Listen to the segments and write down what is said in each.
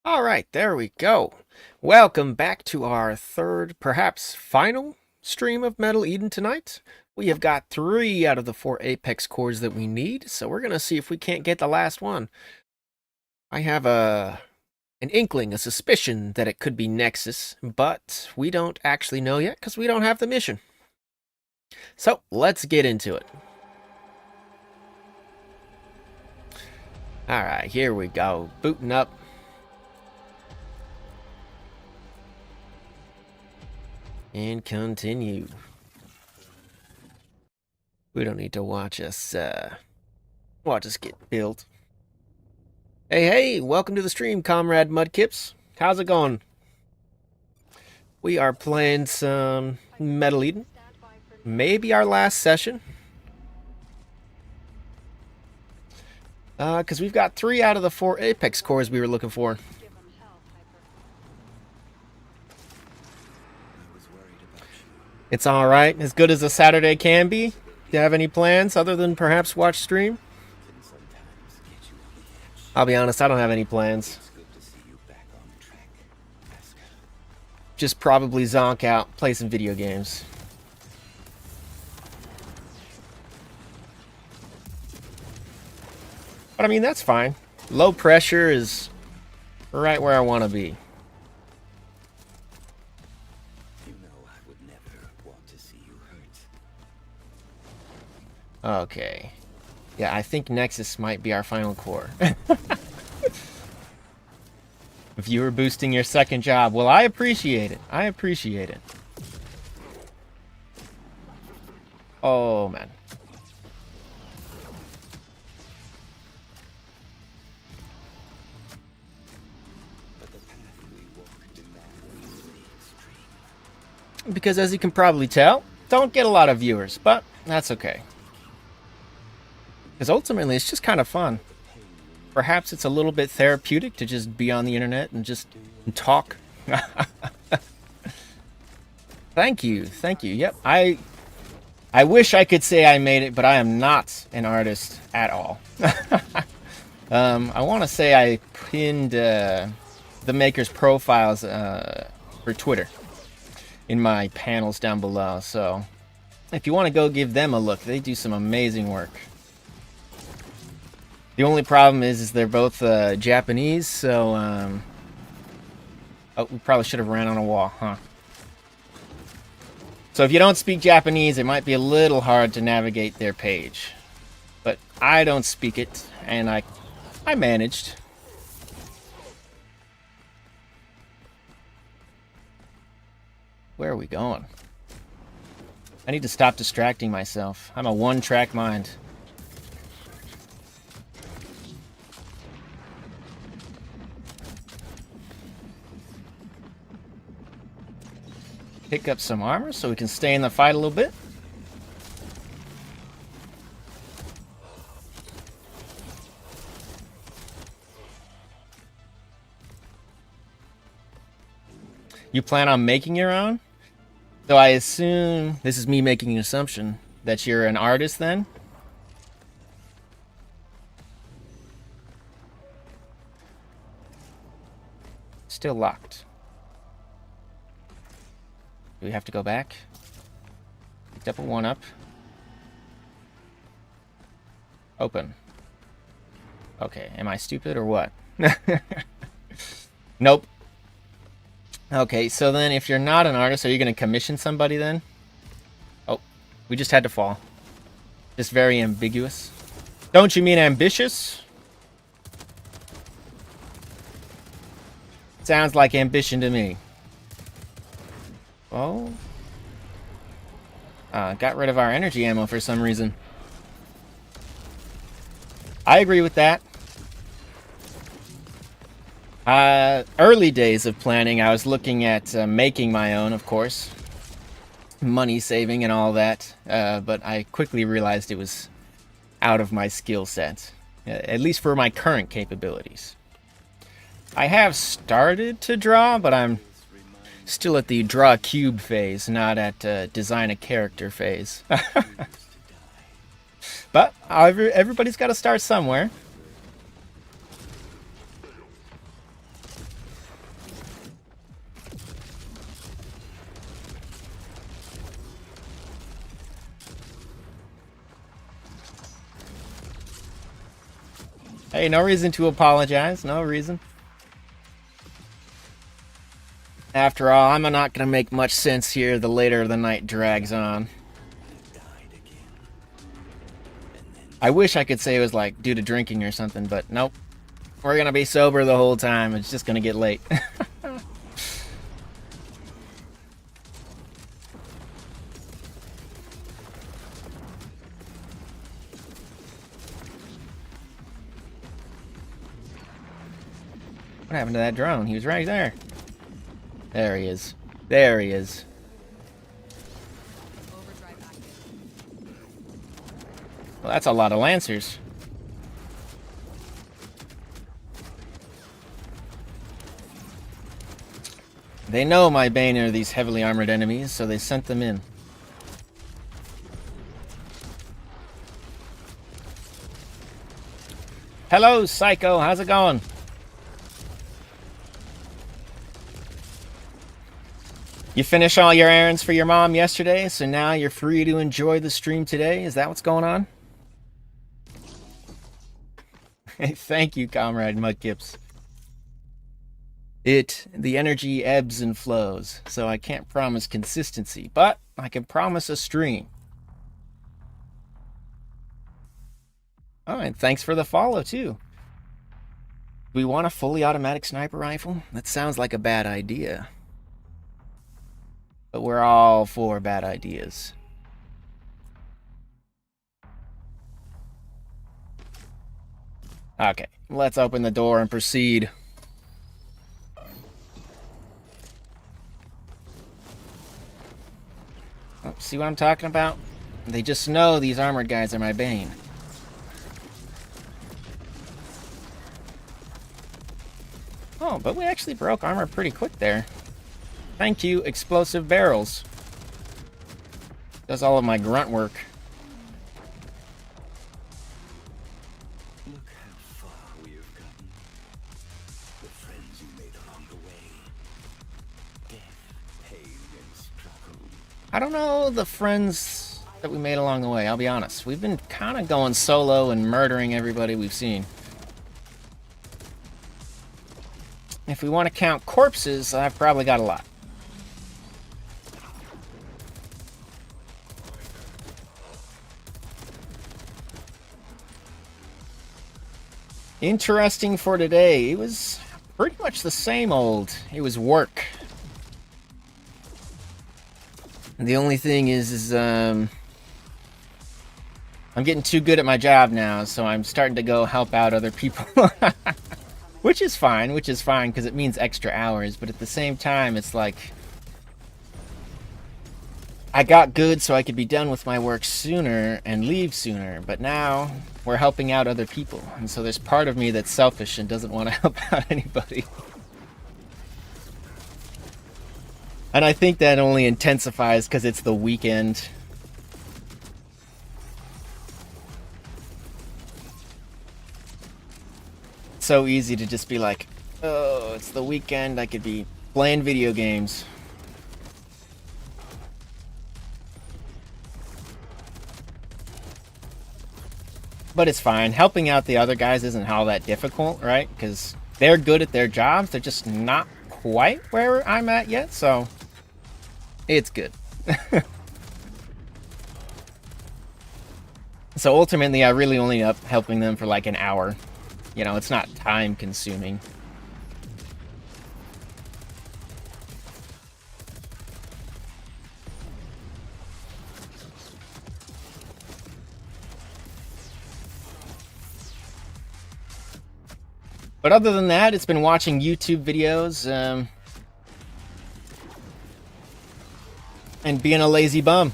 All right, there we go. Welcome back to our third, perhaps final stream of Metal Eden tonight. We have got 3 out of the 4 Apex cores that we need, so we're going to see if we can't get the last one. I have an inkling, a suspicion that it could be Nexus, but we don't actually know yet because we don't have the mission. So let's get into it. All right, here we go. Booting up. And continue. We don't need to watch us get built. Hey, welcome to the stream, Comrade Mudkips. How's it going? We are playing some Metal Eden. Maybe our last session. Because we've got 3 out of the 4 Apex cores we were looking for. It's alright, as good as a Saturday can be. Do you have any plans other than perhaps watch stream? I'll be honest, I don't have any plans. Just probably zonk out, play some video games. But I mean, that's fine. Low pressure is right where I want to be. You know I would never want to see you hurt. Okay. Yeah, I think Nexus might be our final core. Viewer boosting your second job. Well, I appreciate it. I appreciate it. Oh, man. Because as you can probably tell, don't get a lot of viewers, but that's okay. Because ultimately, it's just kind of fun. Perhaps it's a little bit therapeutic to just be on the internet and just talk. Thank you. Yep, I wish I could say I made it, but I am not an artist at all. I want to say I pinned the maker's profiles for Twitter in my panels down below, so if you want to go give them a look, they do some amazing work. The only problem is they're both Japanese, so oh, we probably should have ran on a wall, huh? So if you don't speak Japanese, it might be a little hard to navigate their page. But I don't speak it, and I managed. Where are we going? I need to stop distracting myself. I'm a one-track mind. Pick up some armor so we can stay in the fight a little bit. You plan on making your own? So I assume, this is me making an assumption, that you're an artist then? Still locked. Do we have to go back? Picked up a 1-up. Open. Okay, am I stupid or what? Nope. Okay, so then if you're not an artist, are you going to commission somebody then? Oh, we just had to fall. Just very ambiguous. Don't you mean ambitious? Sounds like ambition to me. Oh. Got rid of our energy ammo for some reason. I agree with that. Early days of planning, I was looking at making my own, of course. Money saving and all that. But I quickly realized it was out of my skill set. At least for my current capabilities. I have started to draw, but I'm still at the draw a cube phase, not at design a character phase. But everybody's got to start somewhere. Hey, no reason to apologize. No reason. After all, I'm not going to make much sense here the later the night drags on. I wish I could say it was like due to drinking or something, but nope. We're going to be sober the whole time. It's just going to get late. What happened to that drone? He was right there. There he is. There he is. Well, that's a lot of Lancers. They know my Bane are these heavily armored enemies, so they sent them in. Hello, Psycho. How's it going? You finish all your errands for your mom yesterday, so now you're free to enjoy the stream today? Is that what's going on? Hey, thank you, Comrade Mudkips. The energy ebbs and flows, so I can't promise consistency, but I can promise a stream. Oh, and thanks for the follow, too. Do we want a fully automatic sniper rifle? That sounds like a bad idea. But we're all for bad ideas. Okay, let's open the door and proceed. Oh, see what I'm talking about? They just know these armored guys are my bane. Oh, but we actually broke armor pretty quick there. Thank you, explosive barrels. Does all of my grunt work. Look how far we have gotten. The friends you made along the way. Death, pain, and struggle. I don't know the friends that we made along the way, I'll be honest. We've been kind of going solo and murdering everybody we've seen. If we want to count corpses, I've probably got a lot. Interesting for today. It was pretty much the same old. It was work. And the only thing is I'm getting too good at my job now, so I'm starting to go help out other people. Which is fine because it means extra hours, but at the same time, it's like I got good so I could be done with my work sooner and leave sooner, but now we're helping out other people, and so there's part of me that's selfish and doesn't want to help out anybody. And I think that only intensifies because it's the weekend. It's so easy to just be like, oh, it's the weekend, I could be playing video games. But it's fine. Helping out the other guys isn't all that difficult, right? Because they're good at their jobs. They're just not quite where I'm at yet, so it's good. So ultimately, I really only end up helping them for like an hour. You know, it's not time consuming. But other than that, it's been watching YouTube videos and being a lazy bum.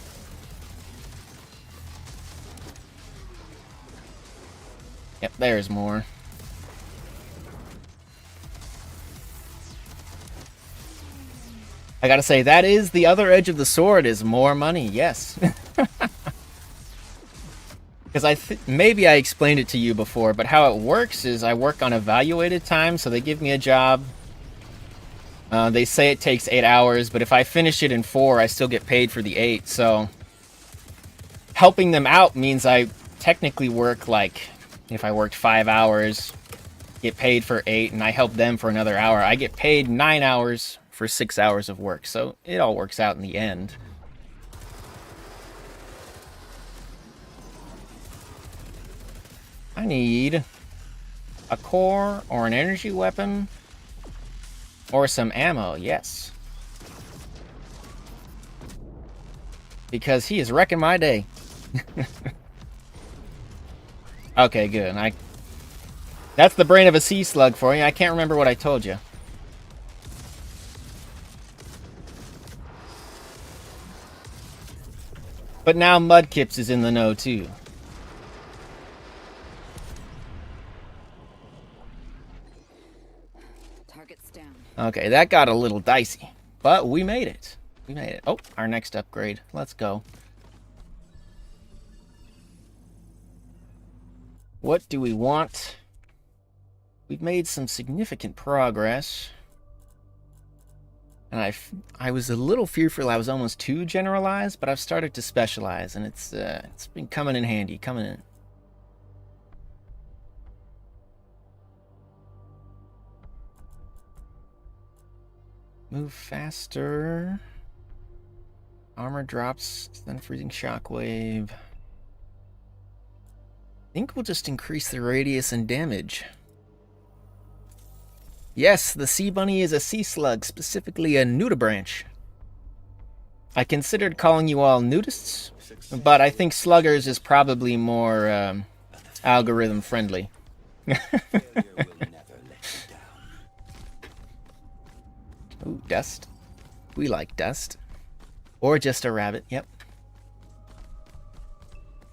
Yep, there's more. I gotta say, that is the other edge of the sword, is more money, yes. Because maybe I explained it to you before, but how it works is I work on evaluated time, so they give me a job. They say it takes 8 hours, but if I finish it in 4, I still get paid for the 8, so helping them out means I technically work like If I worked 5 hours, get paid for 8, and I help them for another hour, I get paid 9 hours for 6 hours of work. So it all works out in the end. I need a core or an energy weapon or some ammo, yes. Because he is wrecking my day. Okay, good. That's the brain of a sea slug for you. I can't remember what I told you. But now Mudkips is in the know, too. Target's down. Okay, that got a little dicey. But we made it. We made it. Oh, our next upgrade. Let's go. What do we want? We've made some significant progress. And I was a little fearful I was almost too generalized, but I've started to specialize, and it's been coming in handy, coming in. Move faster. Armor drops, then freezing shockwave. I think we'll just increase the radius and damage. Yes, the sea bunny is a sea slug, specifically a nudibranch. I considered calling you all nudists, but I think sluggers is probably more algorithm friendly. Ooh, dust. We like dust. Or just a rabbit, yep.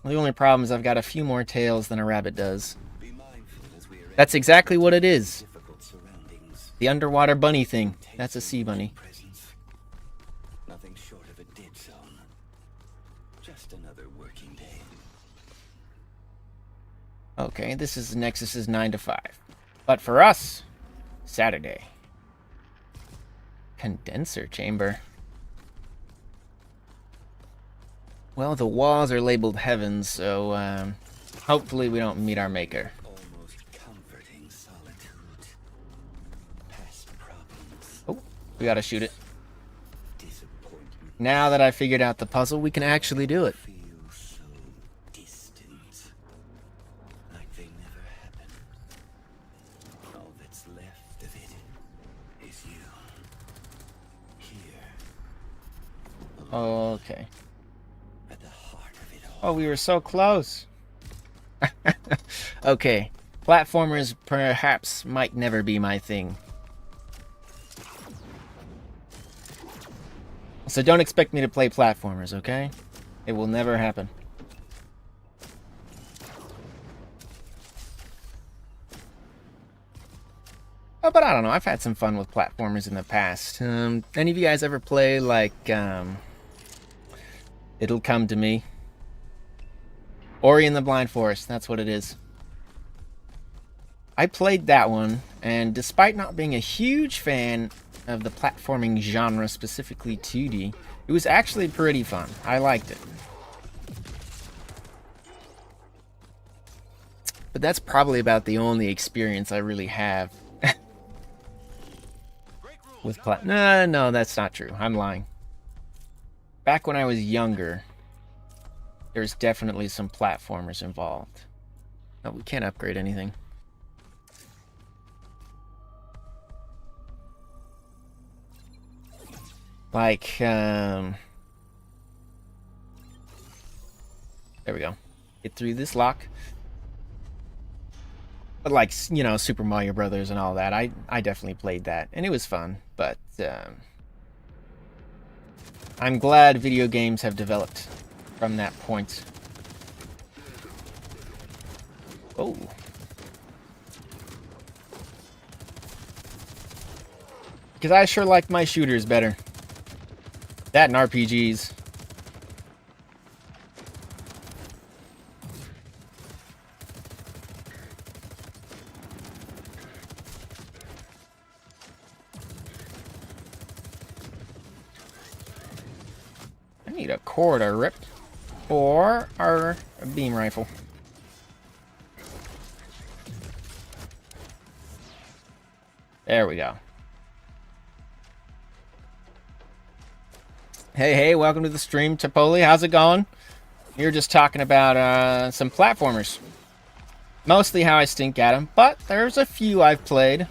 The only problem is I've got a few more tails than a rabbit does. That's exactly what it is. The underwater bunny thing. That's a sea bunny. Nothing short of a dead zone. Just another working day. Okay, this is Nexus's 9 to 5. But for us, Saturday. Condenser chamber. Well, the walls are labeled heavens, so hopefully we don't meet our maker. Almost comforting solitude. Past problems. Oh, we gotta shoot it. Disappointment. Now that I figured out the puzzle, we can actually do it. Feel so distant. Like they never happened. All that's left of it is you. Here. Okay. At the heart of it all. Oh, we were so close. Okay. Platformers perhaps might never be my thing. So don't expect me to play platformers, okay? It will never happen. Oh, but I don't know. I've had some fun with platformers in the past. Any of you guys ever play, like, It'll Come to Me? Ori and the Blind Forest, that's what it is. I played that one, and despite not being a huge fan of the platforming genre, specifically 2D, it was actually pretty fun. I liked it. But that's probably about the only experience I really have with No, that's not true. I'm lying. Back when I was younger, there's definitely some platformers involved. Oh, we can't upgrade anything. Like, there we go. Get through this lock. But like, you know, Super Mario Brothers and all that, I definitely played that, and it was fun. But I'm glad video games have developed from that point. Oh. Because I sure like my shooters better. That and RPGs. I need a core to rip. Or our beam rifle. There we go. Hey, welcome to the stream, Tapoli. How's it going? You're just talking about some platformers. Mostly how I stink at them, but there's a few I've played.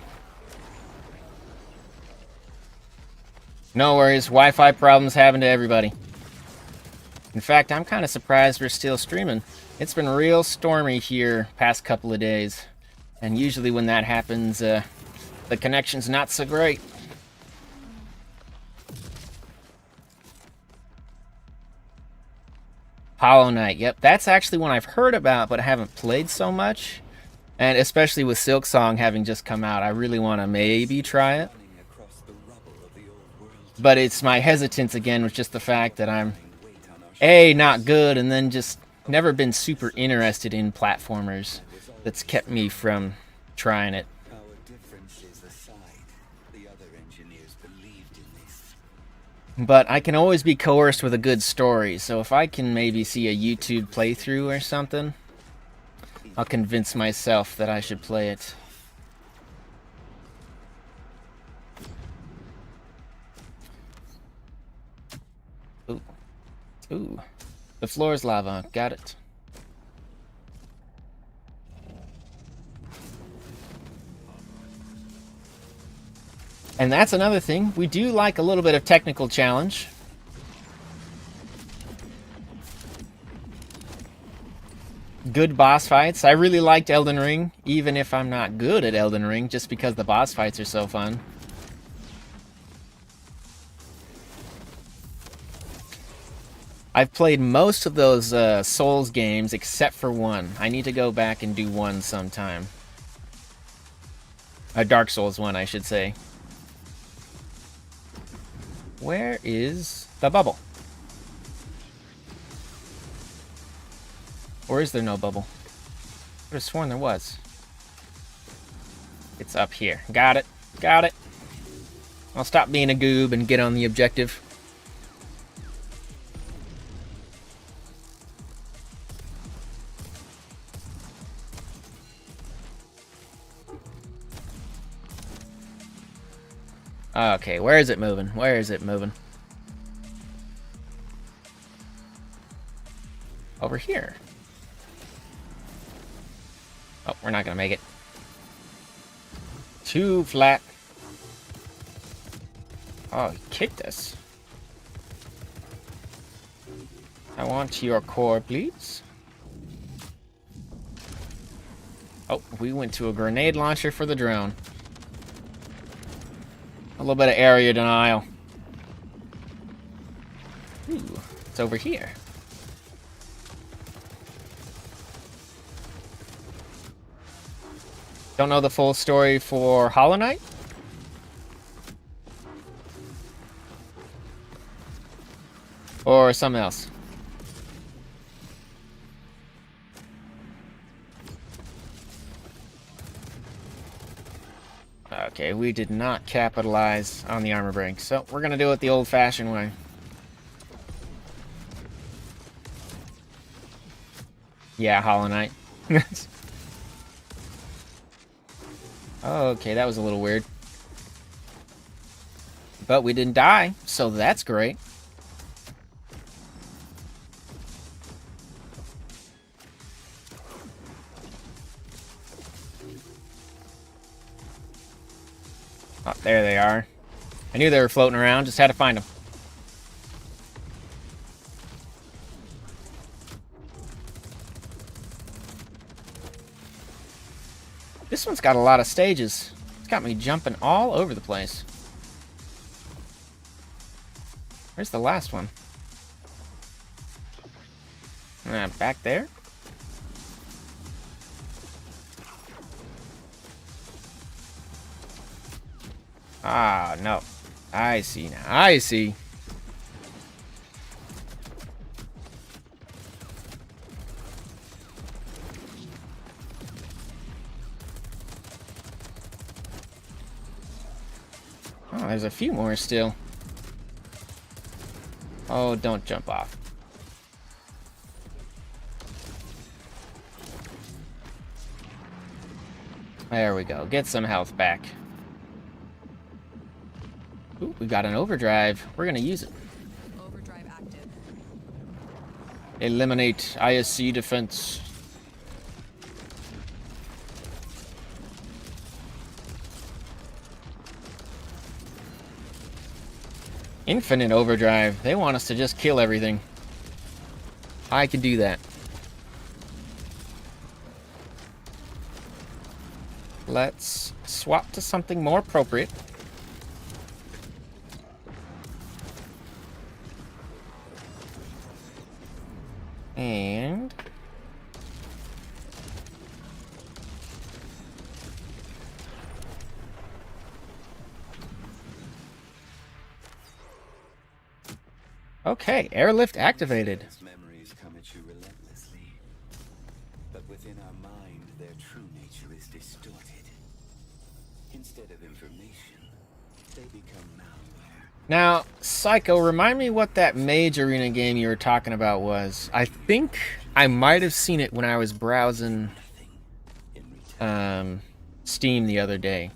No worries, Wi-Fi problems happen to everybody. In fact, I'm kind of surprised we're still streaming. It's been real stormy here past couple of days. And usually when that happens, the connection's not so great. Hollow Knight, yep, that's actually one I've heard about, but I haven't played so much. And especially with Silksong having just come out, I really want to maybe try it. But it's my hesitance again with just the fact that I'm, A, not good, and then just never been super interested in platformers. That's kept me from trying it. But I can always be coerced with a good story, so if I can maybe see a YouTube playthrough or something, I'll convince myself that I should play it. Ooh. Ooh. The floor is lava. Got it. And that's another thing. We do like a little bit of technical challenge. Good boss fights. I really liked Elden Ring, even if I'm not good at Elden Ring, just because the boss fights are so fun. I've played most of those Souls games except for one. I need to go back and do one sometime. A Dark Souls one, I should say. Where is the bubble? Or is there no bubble? I could have sworn there was. It's up here. Got it. Got it. I'll stop being a goob and get on the objective. Okay, where is it moving? Where is it moving? Over here. Oh, we're not gonna make it. Too flat. Oh, he kicked us. I want your core, please. Oh, we went to a grenade launcher for the drone. A little bit of area denial. Ooh, it's over here. Don't know the full story for Hollow Knight? Or something else? Okay, we did not capitalize on the armor break, so we're gonna do it the old-fashioned way. Yeah, Hollow Knight. Okay, that was a little weird. But we didn't die, so that's great. Oh, there they are. I knew they were floating around, just had to find them. This one's got a lot of stages. It's got me jumping all over the place. Where's the last one? Back there? Ah, no. I see now. I see. Oh, there's a few more still. Oh, don't jump off. There we go. Get some health back. Ooh, we got an overdrive. We're gonna use it. Overdrive active. Eliminate ISC defense. Infinite overdrive. They want us to just kill everything. I can do that. Let's swap to something more appropriate. And okay, airlift activated. Memories come at you relentlessly, but within our mind, their true nature is distorted. Instead of information, they become malware. Now, Psycho, remind me what that Mage Arena game you were talking about was. I think I might have seen it when I was browsing Steam the other day.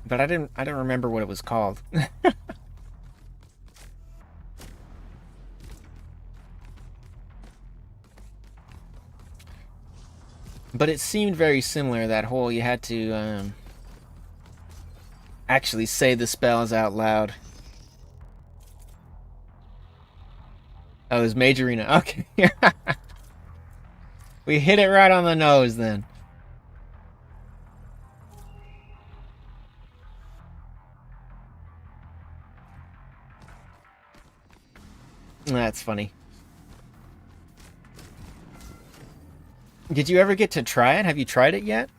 But I don't remember what it was called. But it seemed very similar, that whole you had to actually say the spells out loud. Oh, it was Mage Arena. Okay. We hit it right on the nose then. That's funny. Did you ever get to try it? Have you tried it yet?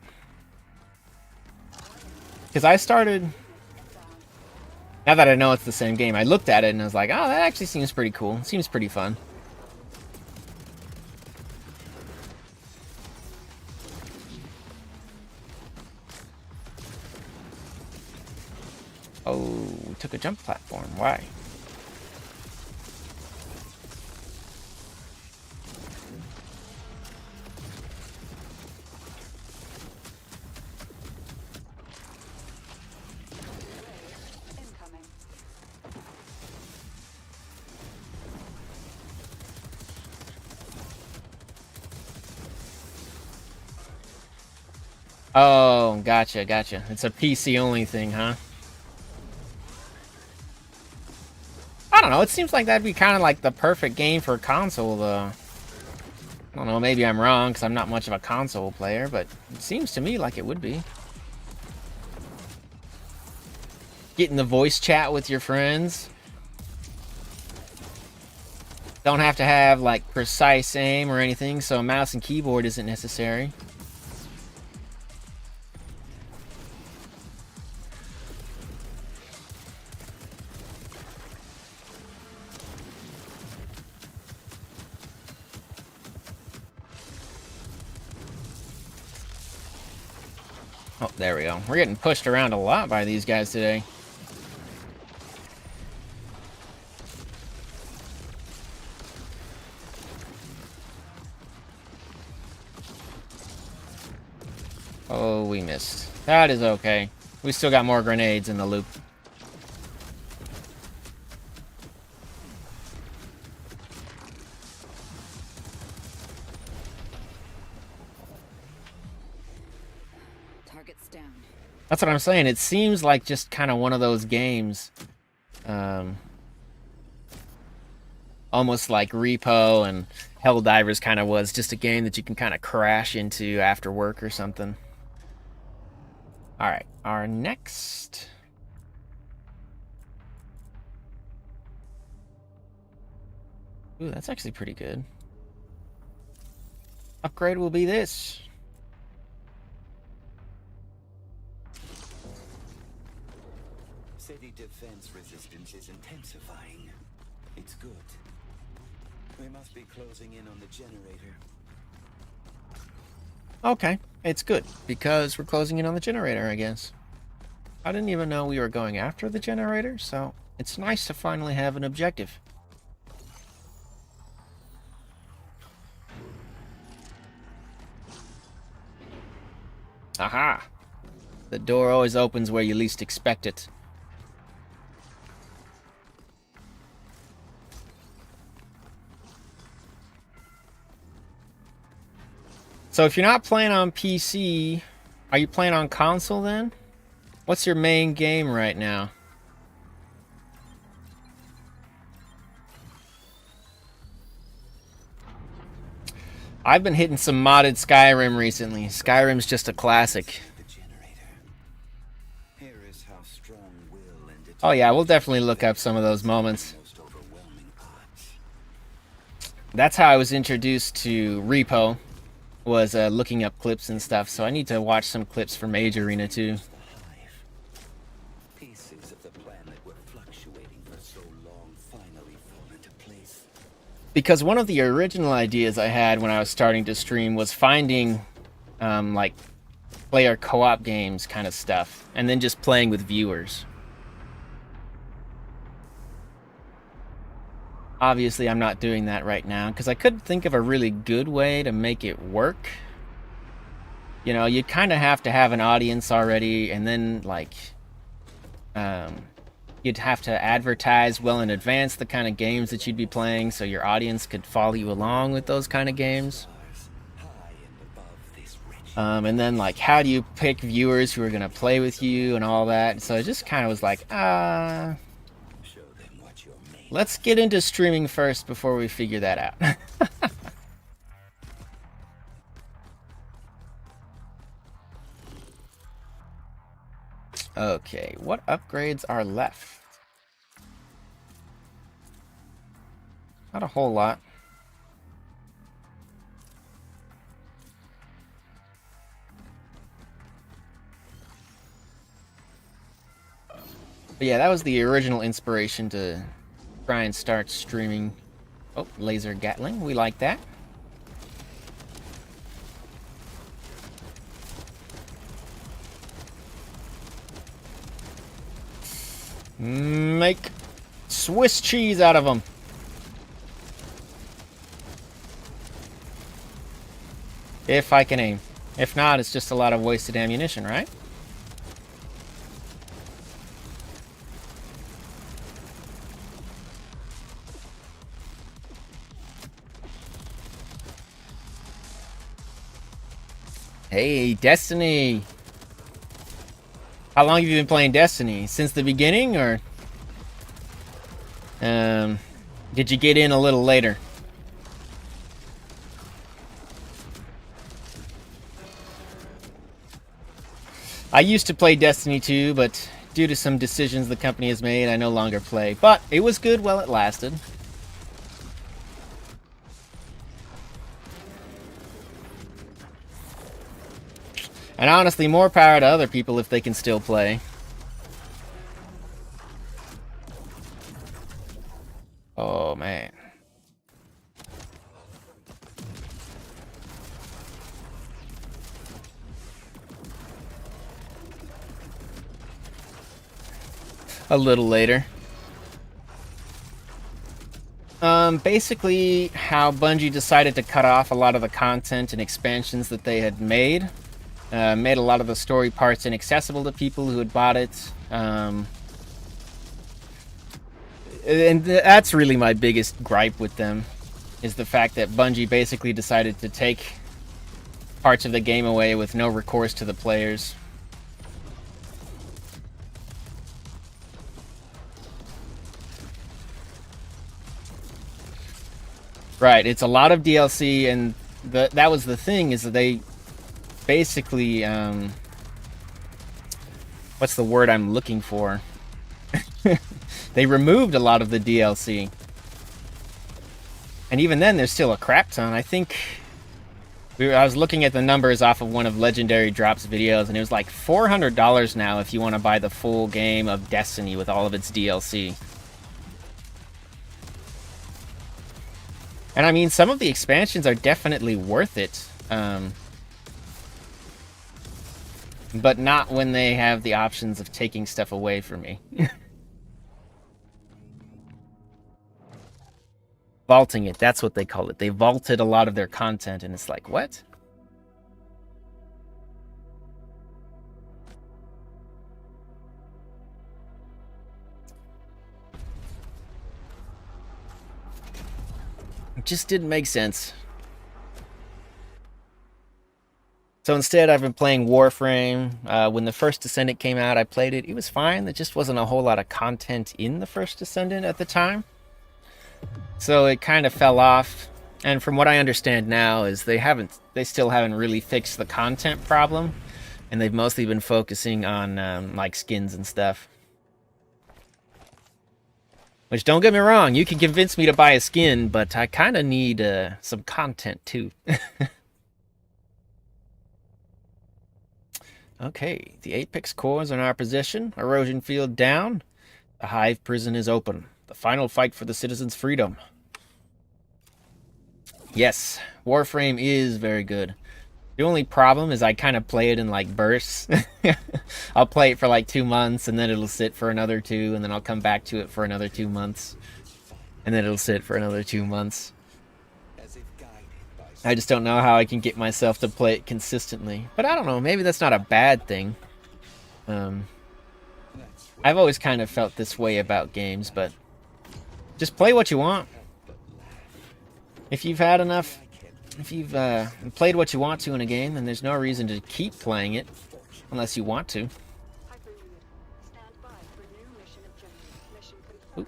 Because I started... Now that I know it's the same game, I looked at it and I was like, oh, that actually seems pretty cool. Seems pretty fun. Oh, we took a jump platform. Why? Incoming. Oh, gotcha, gotcha. It's a PC only thing, huh? I don't know, it seems like that'd be kind of like the perfect game for a console, though. I don't know, maybe I'm wrong, because I'm not much of a console player, but it seems to me like it would be. Getting the voice chat with your friends. Don't have to have, like, precise aim or anything, so a mouse and keyboard isn't necessary. Oh, there we go. We're getting pushed around a lot by these guys today. Oh, we missed. That is okay. We still got more grenades in the loop. Target's down. That's what I'm saying. It seems like just kind of one of those games. Almost like Repo and Helldivers kind of was. Just a game that you can kind of crash into after work or something. Alright, our next... Ooh, that's actually pretty good. Upgrade will be this. City defense resistance is intensifying. It's good. We must be closing in on the generator. Okay, it's good, because we're closing in on the generator, I guess. I didn't even know we were going after the generator, so it's nice to finally have an objective. Aha! The door always opens where you least expect it. So if you're not playing on PC, are you playing on console then? What's your main game right now? I've been hitting some modded Skyrim recently. Skyrim's just a classic. Oh yeah, we'll definitely look up some of those moments. That's how I was introduced to Repo, was looking up clips and stuff, so I need to watch some clips for Mage Arena too. Pieces of the plan that were fluctuating for so long finally fall into place. Because one of the original ideas I had when I was starting to stream was finding like player co-op games kind of stuff, and then just playing with viewers. Obviously, I'm not doing that right now because I couldn't think of a really good way to make it work. You know, you kind of have to have an audience already, and then like you'd have to advertise well in advance the kind of games that you'd be playing so your audience could follow you along with those kind of games. And then like, how do you pick viewers who are going to play with you and all that? So it just kind of was like, let's get into streaming first before we figure that out. Okay, what upgrades are left? Not a whole lot. But yeah, that was the original inspiration to try and start streaming. Oh, laser Gatling, we like that. Make Swiss cheese out of them. If I can aim. If not, it's just a lot of wasted ammunition, right? Hey, Destiny! How long have you been playing Destiny? Since the beginning, or did you get in a little later? I used to play Destiny 2, but due to some decisions the company has made, I no longer play. But it was good while it lasted. And honestly, more power to other people if they can still play. Oh, man. A little later. Basically, how Bungie decided to cut off a lot of the content and expansions that they had made. Made a lot of the story parts inaccessible to people who had bought it. And that's really my biggest gripe with them, is the fact that Bungie basically decided to take parts of the game away with no recourse to the players. Right, it's a lot of DLC, and that was the thing, is that they basically, what's the word I'm looking for? They removed a lot of the DLC. And even then, there's still a crap ton. I think I was looking at the numbers off of one of Legendary Drop's videos, and it was like $400 now if you want to buy the full game of Destiny with all of its DLC. And I mean, some of the expansions are definitely worth it. But not when they have the options of taking stuff away from me. Vaulting it, that's what they call it. They vaulted a lot of their content, and it's like, what? It just didn't make sense. So instead, I've been playing Warframe. When the first Descendant came out, I played it. It was fine. There just wasn't a whole lot of content in the first Descendant at the time. So it kind of fell off. And from what I understand now is they still haven't really fixed the content problem. And they've mostly been focusing on like skins and stuff. Which, don't get me wrong, you can convince me to buy a skin, but I kind of need some content too. Okay, the Apex cores are in our position. Erosion field down. The Hive prison is open. The final fight for the citizens' freedom. Yes, Warframe is very good. The only problem is I kind of play it in like bursts. I'll play it for like 2 months, and then it'll sit for another 2, and then I'll come back to it for another 2 months. And then it'll sit for another 2 months. I just don't know how I can get myself to play it consistently. But I don't know, maybe that's not a bad thing. I've always kind of felt this way about games, but just play what you want. If you've had enough, if you've played what you want to in a game, then there's no reason to keep playing it, unless you want to. Stand by for new mission objective. Mission confirmed.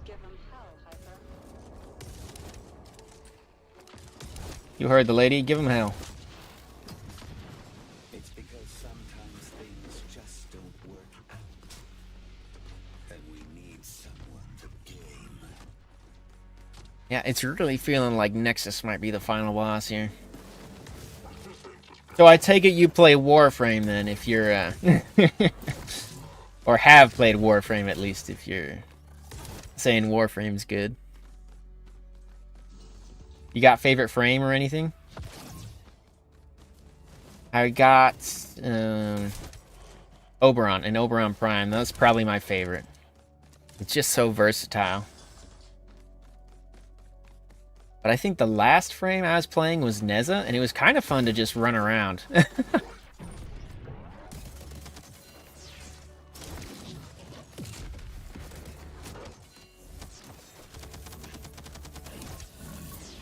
Give them hell, Hyper. You heard the lady, give him hell. It's because sometimes things just don't work out. And we need someone to blame. Yeah, it's really feeling like Nexus might be the final boss here. So I take it you play Warframe then, if you're, or have played Warframe at least, if you're saying Warframe's good. You got favorite frame or anything? I got Oberon and Oberon Prime. That's probably my favorite. It's just so versatile. But I think the last frame I was playing was Neza, and it was kind of fun to just run around.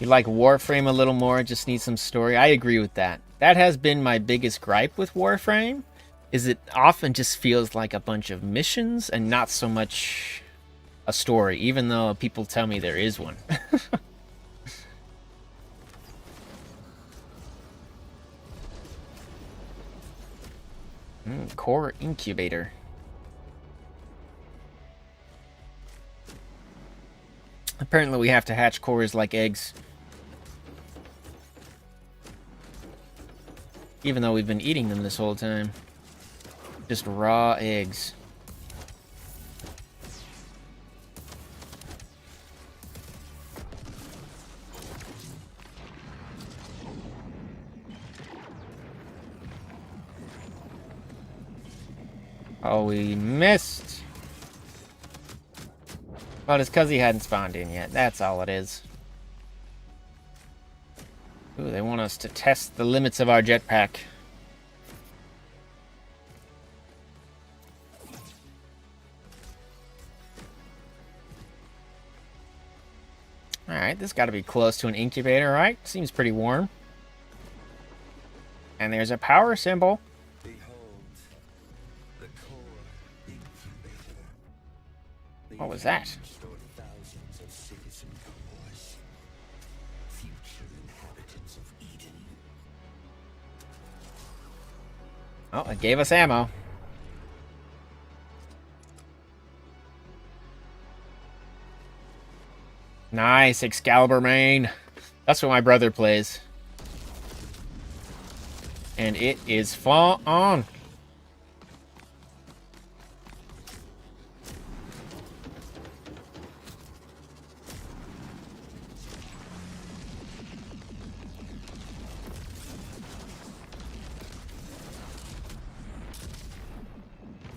You like Warframe a little more, just need some story. I agree with that. That has been my biggest gripe with Warframe, is it often just feels like a bunch of missions and not so much a story, even though people tell me there is one. Core incubator. Apparently we have to hatch cores like eggs. Even though we've been eating them this whole time. Just raw eggs. Oh, we missed. Well, it's because he hadn't spawned in yet. That's all it is. Ooh, they want us to test the limits of our jetpack. Alright, this got to be close to an incubator, right? Seems pretty warm. And there's a power symbol. What was that? Oh, it gave us ammo. Nice, Excalibur main. That's what my brother plays. And it is on.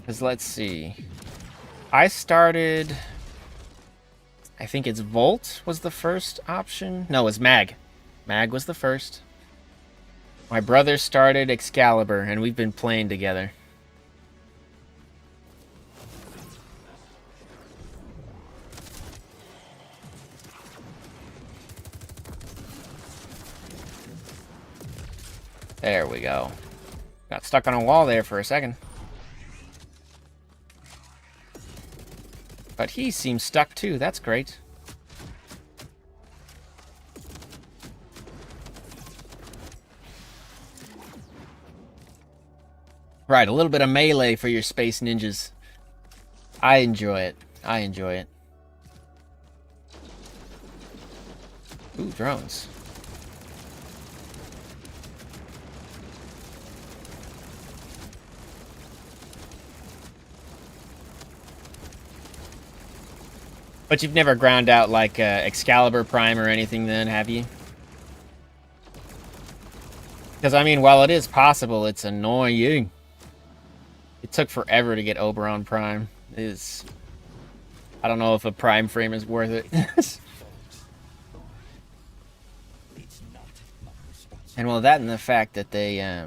Because let's see. I started... I think it's Volt was the first option. No, it was Mag. Mag was the first. My brother started Excalibur, and we've been playing together. There we go. Got stuck on a wall there for a second. But he seems stuck too. That's great. Right, a little bit of melee for your space ninjas. I enjoy it. I enjoy it. Ooh, drones. But you've never ground out like Excalibur Prime or anything then, have you? Because, I mean, while it is possible, it's annoying. It took forever to get Oberon Prime. I don't know if a Prime frame is worth it. And well, that and the fact that they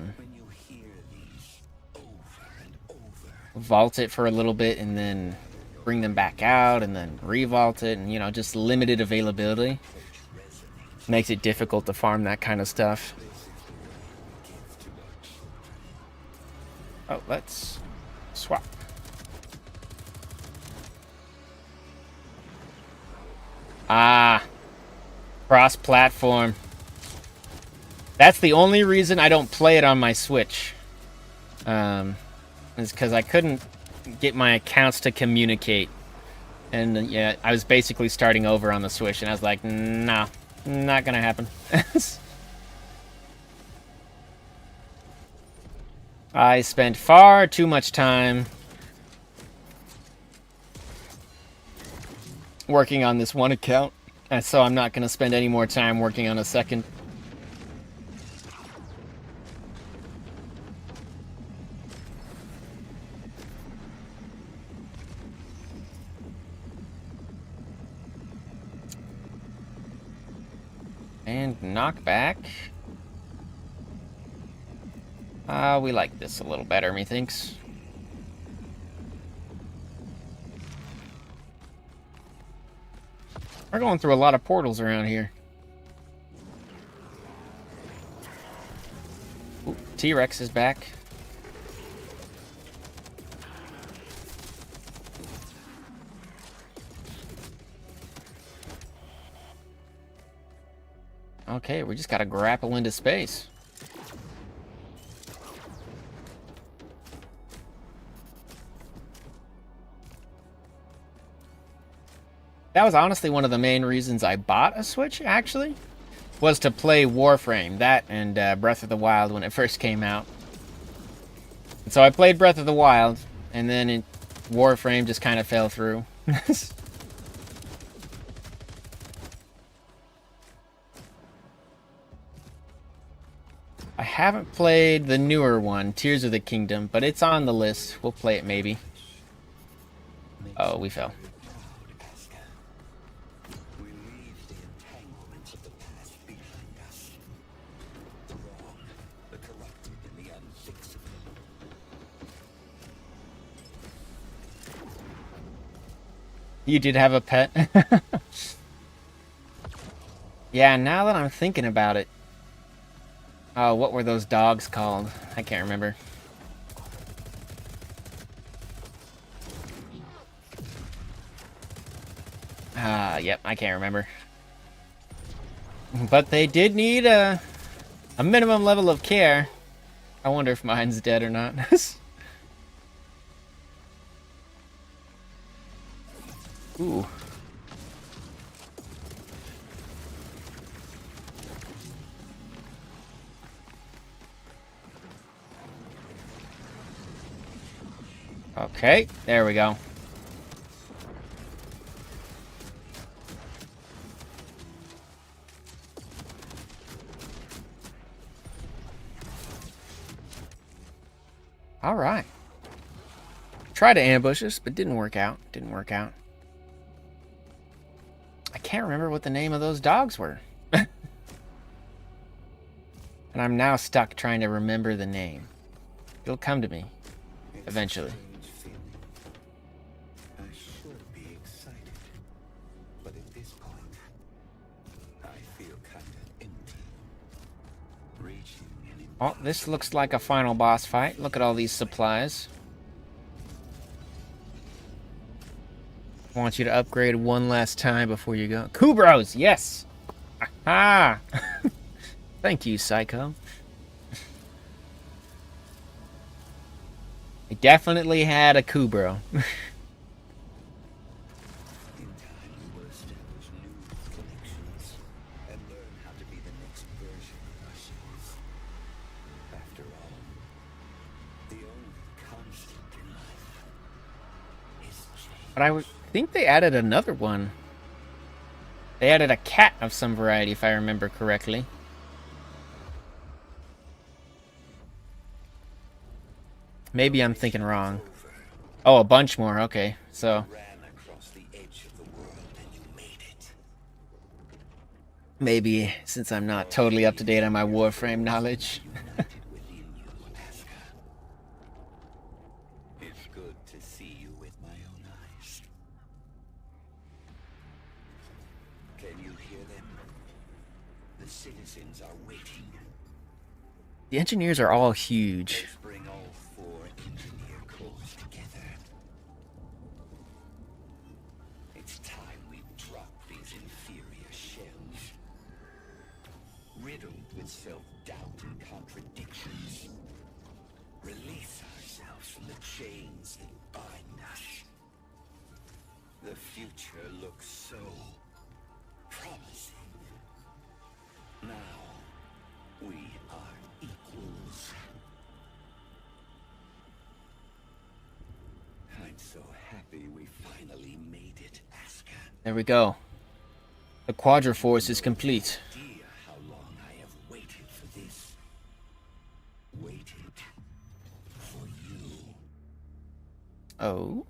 vault it for a little bit and then bring them back out and then revault it, and, you know, just limited availability makes it difficult to farm that kind of stuff. Oh, let's swap. Ah, cross-platform. That's the only reason I don't play it on my Switch. Is because I couldn't get my accounts to communicate. And yeah, I was basically starting over on the Switch, and I was like, nah, not gonna happen. I spent far too much time working on this one account, and so I'm not gonna spend any more time working on a second. And knockback. We like this a little better, methinks. We're going through a lot of portals around here. Ooh, T-Rex is back. Okay, we just gotta grapple into space. That was honestly one of the main reasons I bought a Switch, actually, was to play Warframe, that and Breath of the Wild when it first came out. And so I played Breath of the Wild, and then Warframe just kind of fell through. I haven't played the newer one, Tears of the Kingdom, but it's on the list. We'll play it maybe. Oh, we fell. You did have a pet? Yeah, now that I'm thinking about it. Oh, what were those dogs called? I can't remember. Yep, I can't remember. But they did need a minimum level of care. I wonder if mine's dead or not. Ooh. Okay, there we go. All right. Tried to ambush us, but didn't work out. Didn't work out. I can't remember what the name of those dogs were. And I'm now stuck trying to remember the name. It'll come to me eventually. I should be excited, but at this point, I feel kind of empty. Reaching an Oh, this looks like a final boss fight. Look at all these supplies. I want you to upgrade one last time before you go. Kubros, yes! Aha! Thank you, Psycho. I definitely had a Kubro. In time, we will establish new connections and learn how to be the next version of ourselves. After all, the only constant in life is change. But I think they added another one. They added a cat of some variety, if I remember correctly. Maybe I'm thinking wrong. Oh, a bunch more. Okay, so Ran across the edge of the world and you made it. maybe since I'm not totally up to date on my Warframe knowledge. United within you, Aska. It's good to see you with my own eyes. Can you hear them? The citizens are waiting. The engineers are all huge. Let's bring all 4 engineer corps together. It's time we drop these inferior shells. Riddled with self-doubt and contradictions. Release ourselves from the chains that bind us. The future looks so promising. Now, we are equals. I'm so happy we finally made it, Aska. There we go. The Quadra-Force is complete. Idea how long I have waited for this. Waited for you. Oh.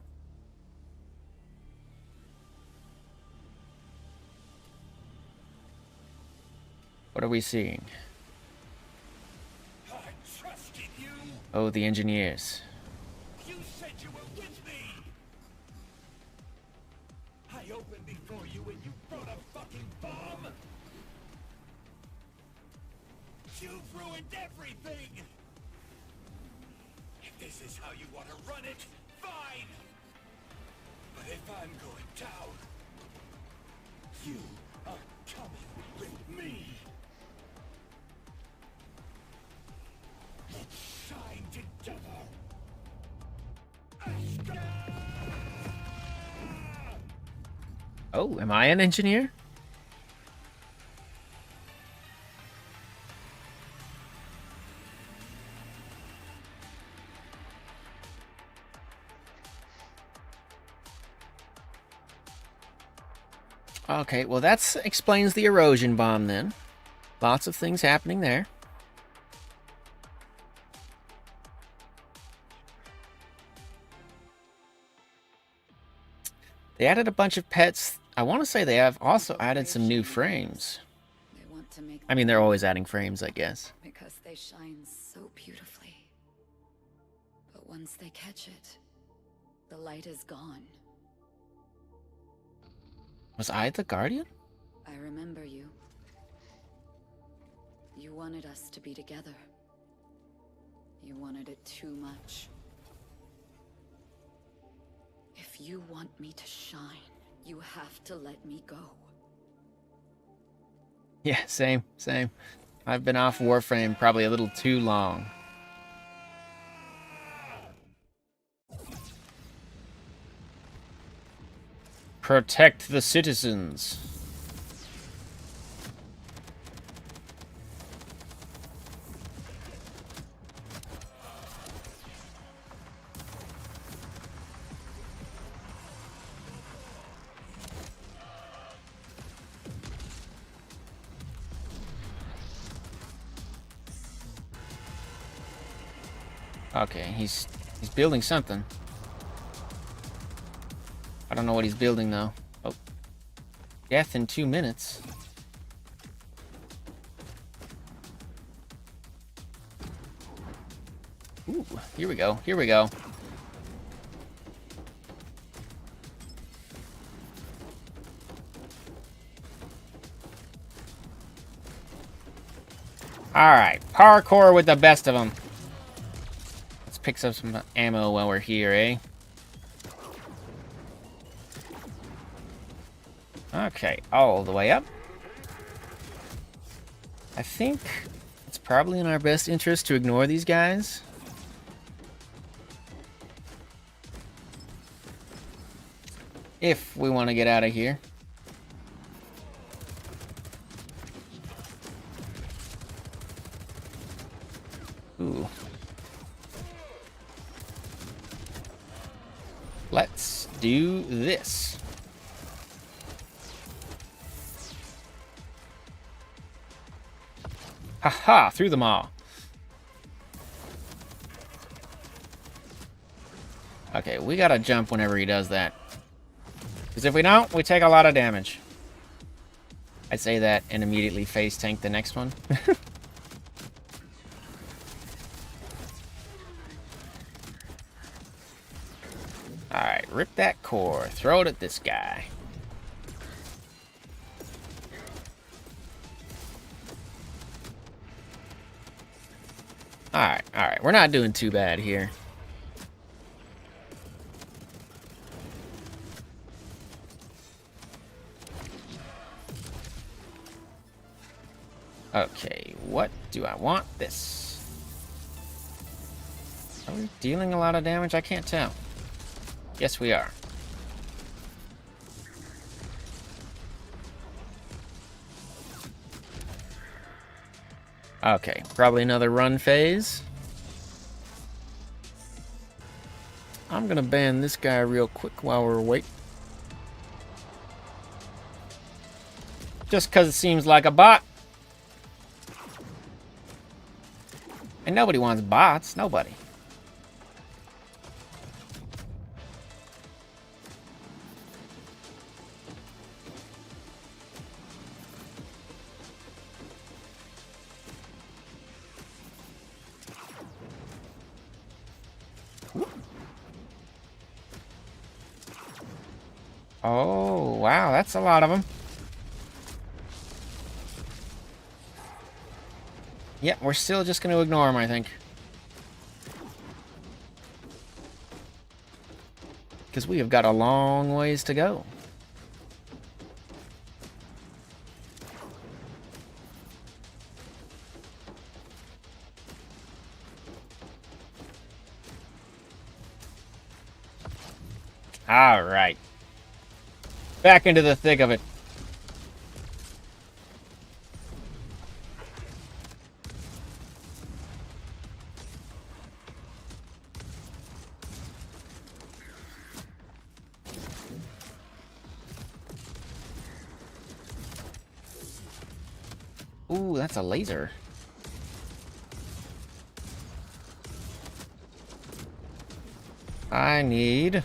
What are we seeing? I trusted you. Oh, the engineers. You said you were with me. I opened before you and you brought a fucking bomb. You've ruined everything. If this is how you want to run it, fine. But if I'm going down, you are coming with me. Let's shine together. Aska! Oh, am I an engineer? Okay, well that explains the erosion bomb then. Lots of things happening there. They added a bunch of pets. I want to say they have also added some new frames. They want to make I mean, they're always adding frames, I guess. because they shine so beautifully. But once they catch it, the light is gone. Was I the Guardian? I remember you. You wanted us to be together. You wanted it too much. If you want me to shine, you have to let me go. Yeah, same. I've been off Warframe probably a little too long. Protect the citizens. Okay, he's building something. I don't know what he's building though. Oh. Death in 2 minutes. Ooh, here we go. Alright, parkour with the best of them. Let's pick up some ammo while we're here, eh? Okay, all the way up. I think it's probably in our best interest to ignore these guys. If we want to get out of here. Ooh. Let's do this. Haha, through them all. Okay, we gotta jump whenever he does that. Because if we don't, we take a lot of damage. I'd say that and immediately face tank the next one. Alright, rip that core. Throw it at this guy. Alright. We're not doing too bad here. Okay, what do I want? This. Are we dealing a lot of damage? I can't tell. Yes, we are. Okay, probably another run phase. I'm gonna ban this guy real quick while we're waiting. Just because it seems like a bot. And nobody wants bots. Nobody. Oh, wow. That's a lot of them. Yeah, we're still just going to ignore them, I think. Because we have got a long ways to go. All right. Back into the thick of it. Ooh, that's a laser. I need...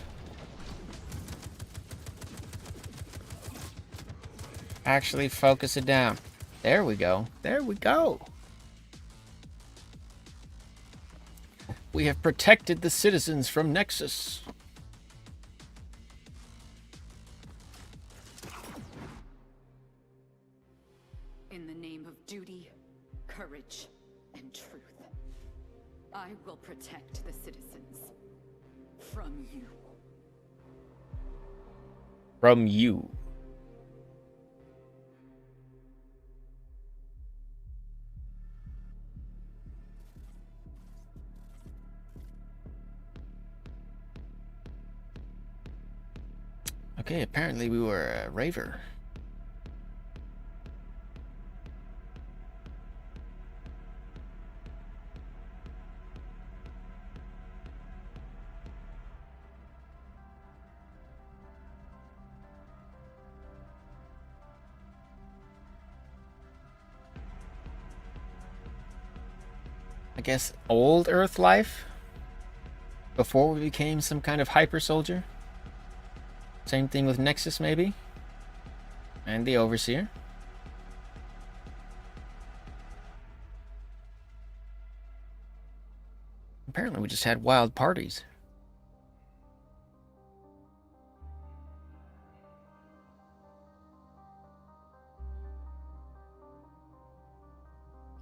actually focus it down. There we go. There we go. We have protected the citizens from Nexus. In the name of duty, courage, and truth, I will protect the citizens from you. From you. Okay, apparently we were a raver. I guess old Earth life? Before we became some kind of hyper soldier? Same thing with Nexus, maybe? And the Overseer. Apparently we just had wild parties.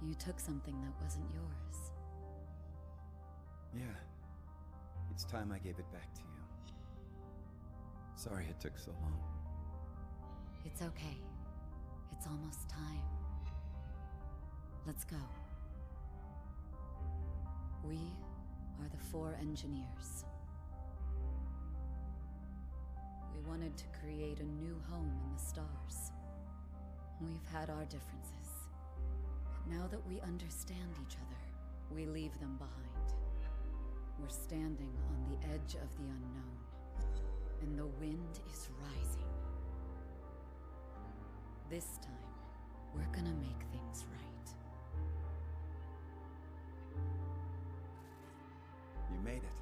You You took something that wasn't yours. Yeah. It's time I gave it back to you. Sorry it took so long. It's okay. It's almost time. Let's go. We are the 4 engineers. We wanted to create a new home in the stars. We've had our differences. But now that we understand each other, we leave them behind. We're standing on the edge of the unknown, and the wind is rising. This time, we're gonna make things right. You made it.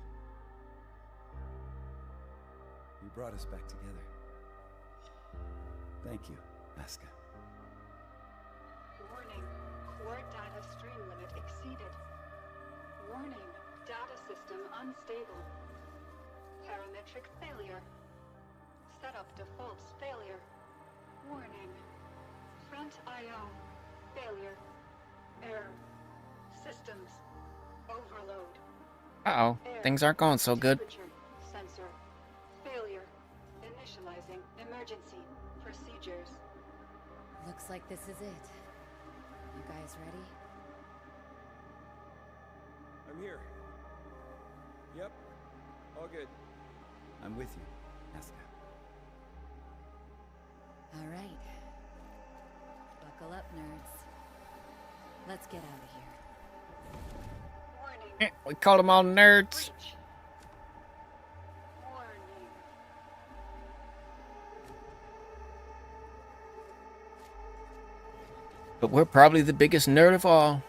You brought us back together. Thank you, Asuka. Warning. Core data stream limit exceeded. Warning. Data system unstable. Parametric failure. Setup defaults failure. Warning. Front I/O failure. Error. Systems overload. Uh-oh. Things aren't going so good. Temperature sensor failure. Initializing emergency procedures. Looks like this is it. You guys ready? I'm here. Yep. All good. I'm with you, Asuka. All right. Buckle up, nerds. Let's get out of here. Warning. We called them all nerds. Breach. Warning. But we're probably the biggest nerd of all.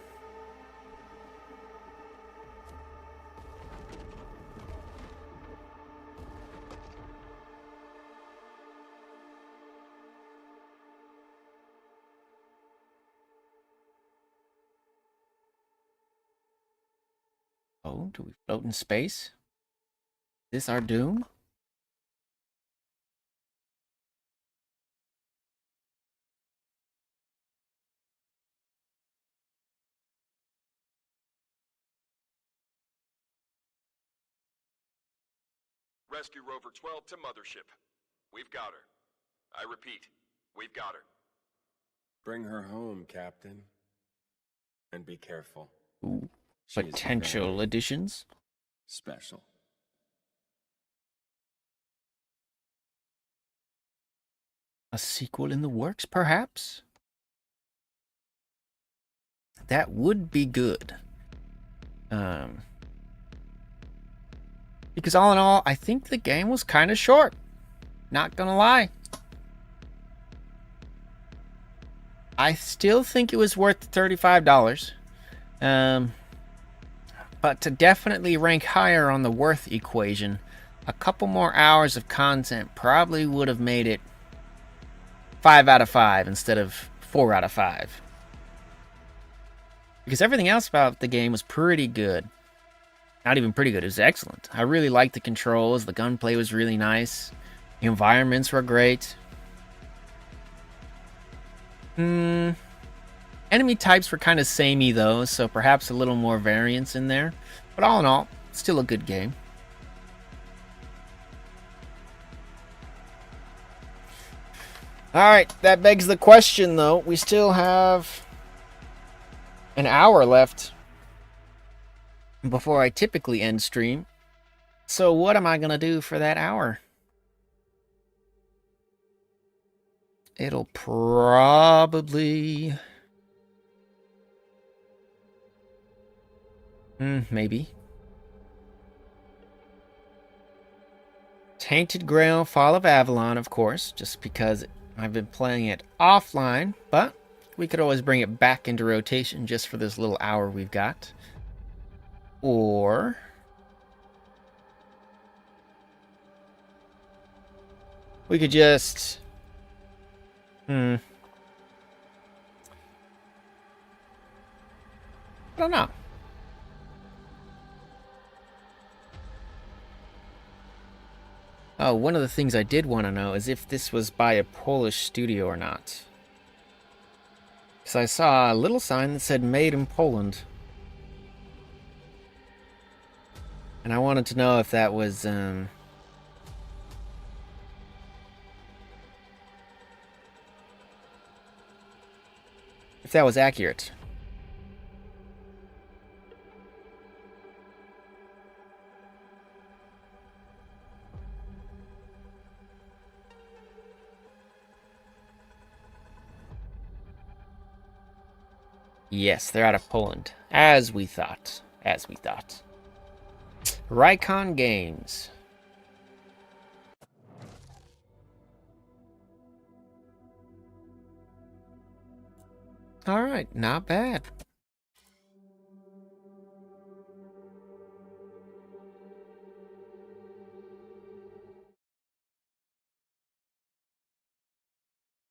Oh, do we float in space? Is this our doom? Rescue Rover 12 to Mothership. We've got her. I repeat, we've got her. Bring her home, Captain. And be careful. Ooh, She is potential very additions. special. A sequel in the works, perhaps? That would be good. Because all in all, I think the game was kind of short. Not gonna lie. I still think it was worth the $35. But to definitely rank higher on the worth equation, a couple more hours of content probably would have made it 5 out of 5 instead of 4 out of 5. Because everything else about the game was pretty good. Not even pretty good, it was excellent. I really liked the controls, the gunplay was really nice, the environments were great. Enemy types were kind of samey though, so perhaps a little more variance in there. But all in all, still a good game. Alright, that begs the question though. We still have an hour left before I typically end stream. So what am I going to do for that hour? It'll probably... maybe. Tainted Grail, Fall of Avalon, of course, just because I've been playing it offline, but we could always bring it back into rotation just for this little hour we've got. Or... we could just... I don't know. Oh, one of the things I did want to know is if this was by a Polish studio or not. Because I saw a little sign that said made in Poland. And I wanted to know if that was, if that was accurate. Yes, they're out of Poland. As we thought. As we thought. Rycon Games. Alright, not bad.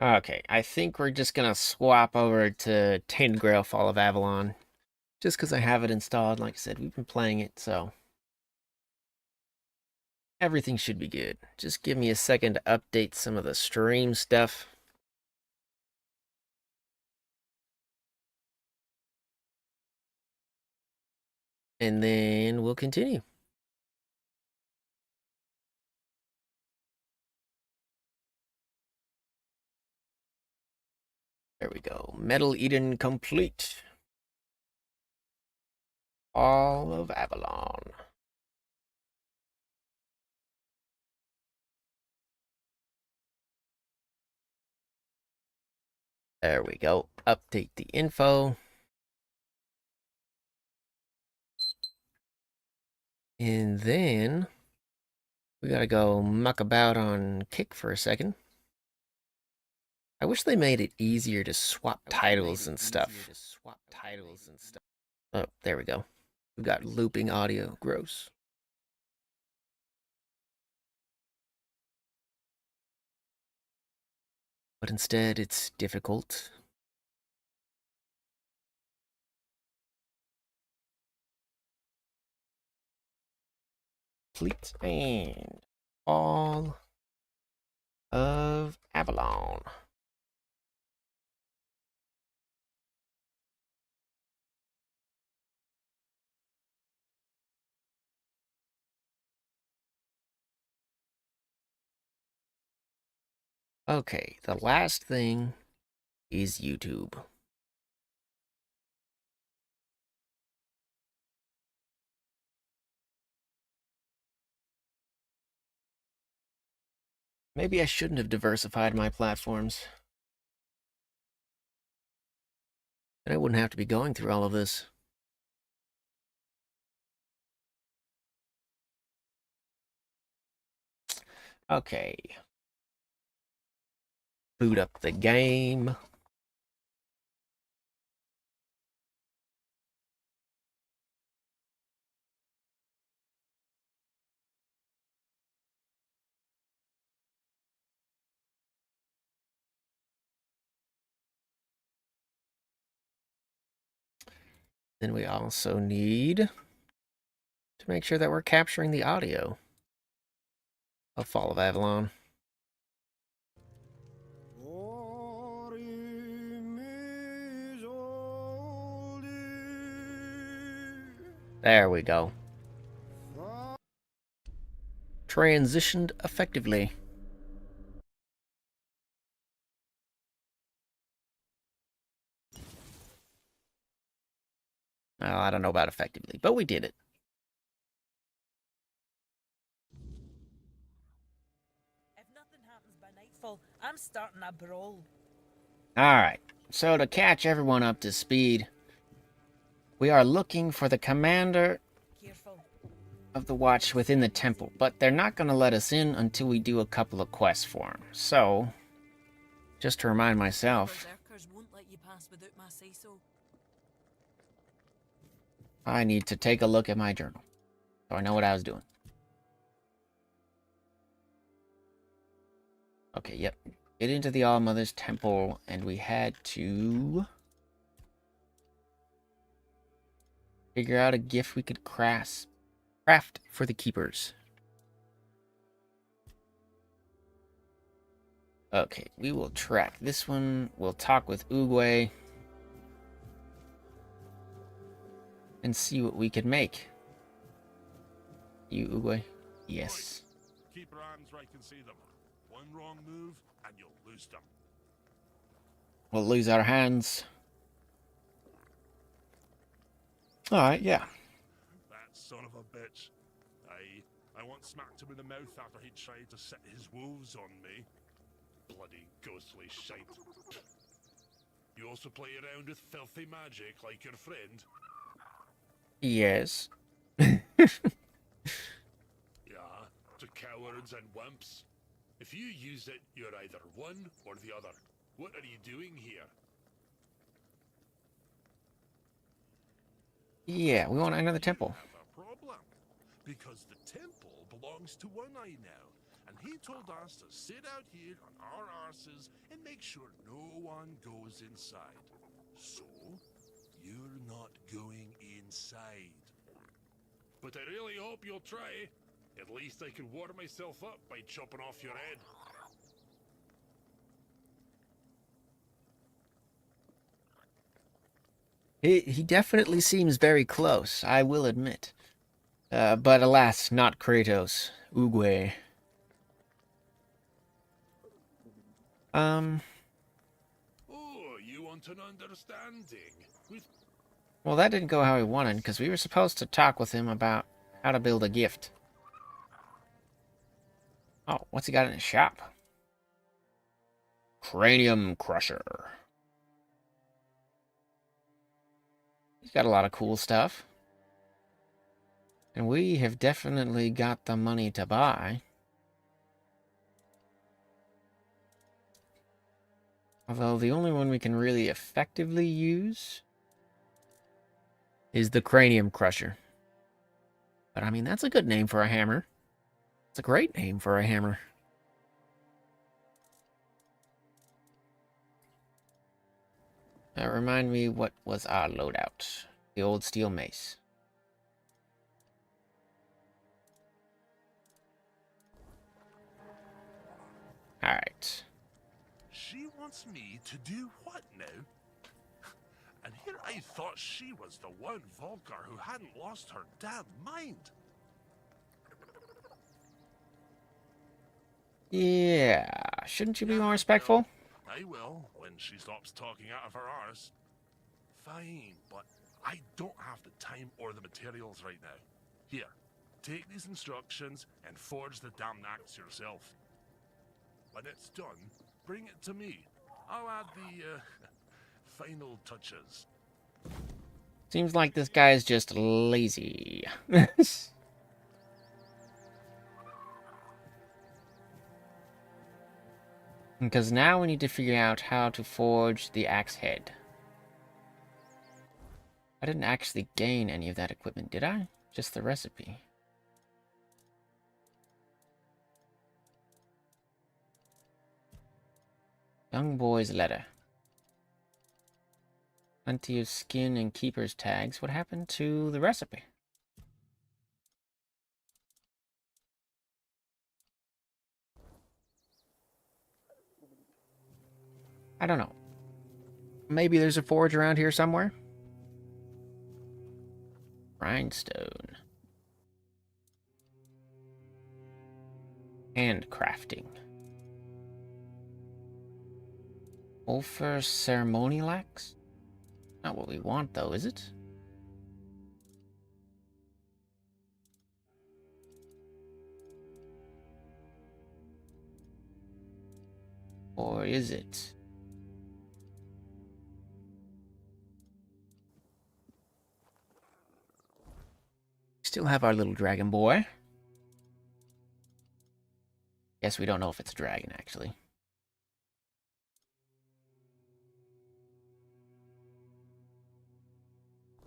Okay, I think we're just gonna swap over to Tainted Grail Fall of Avalon. Just because I have it installed. Like I said, we've been playing it, so everything should be good. Just give me a second to update some of the stream stuff. And then we'll continue. There we go. Metal Eden complete. All of Avalon. There we go. Update the info. And then we gotta go muck about on Kick for a second. I wish they made it easier to swap titles and stuff. Oh, there we go. We've got looping audio. Gross. But instead, it's difficult. Complete and all of Avalon. Okay, the last thing is YouTube. Maybe I shouldn't have diversified my platforms. Then I wouldn't have to be going through all of this. Okay. Boot up the game. Then we also need to make sure that we're capturing the audio of Fall of Avalon. There we go. Transitioned effectively. Well, I don't know about effectively, but we did it. If nothing happens by nightfall, I'm starting a brawl. Alright, so to catch everyone up to speed, we are looking for the commander Careful. of the watch within the temple, but they're not going to let us in until we do a couple of quests for them. So, just to remind myself, Berserkers won't let you pass without my say-so. I need to take a look at my journal, so I know what I was doing. Okay, yep. Get into the All-Mother's Temple, and we had to figure out a gift we could craft for the keepers. Okay, we will track this one. We'll talk with Oogway. and see what we can make. You, Uwe? Yes. Keep your hands where I can see them. One wrong move, and you'll lose them. We'll lose our hands. Alright, yeah. That son of a bitch. I once smacked him in the mouth after he tried to set his wolves on me. Bloody ghostly shite. You also play around with filthy magic like your friend? Yes. Yeah, to cowards and wimps. If you use it, you're either one or the other. What are you doing here? Yeah, we want to enter the temple. You have a problem. Because the temple belongs to One Eye now. And he told us to sit out here on our arses and make sure no one goes inside. So, you're not going inside. But I really hope you'll try. At least I can warm myself up by chopping off your head. He definitely seems very close, I will admit. But alas, not Kratos. Uguay. Oh, you want an understanding? With Well, that didn't go how we wanted, because we were supposed to talk with him about how to build a gift. Oh, what's he got in his shop? Cranium Crusher. He's got a lot of cool stuff. And we have definitely got the money to buy. Although the only one we can really effectively use is the Cranium Crusher. But I mean, that's a good name for a hammer. It's a great name for a hammer. Remind me, what was our loadout? The old steel mace. Alright. she wants me to do what now? And here I thought she was the one Volker who hadn't lost her damn mind. Yeah, shouldn't you be more respectful? I will, when she stops talking out of her arse. Fine, but I don't have the time or the materials right now. Here, take these instructions and forge the damn axe yourself. When it's done, bring it to me. I'll add the, final touches. Seems like this guy is just lazy. Because now we need to figure out how to forge the axe head. I didn't actually gain any of that equipment, did I? Just the recipe. Young boy's letter. Plenty of skin and keeper's tags. What happened to the recipe? I don't know. Maybe there's a forge around here somewhere? Rhinestone. Handcrafting. Ulfer ceremony lax? Not what we want, though, is it? Or is it? Still have our little dragon boy. Guess we don't know if it's a dragon, actually.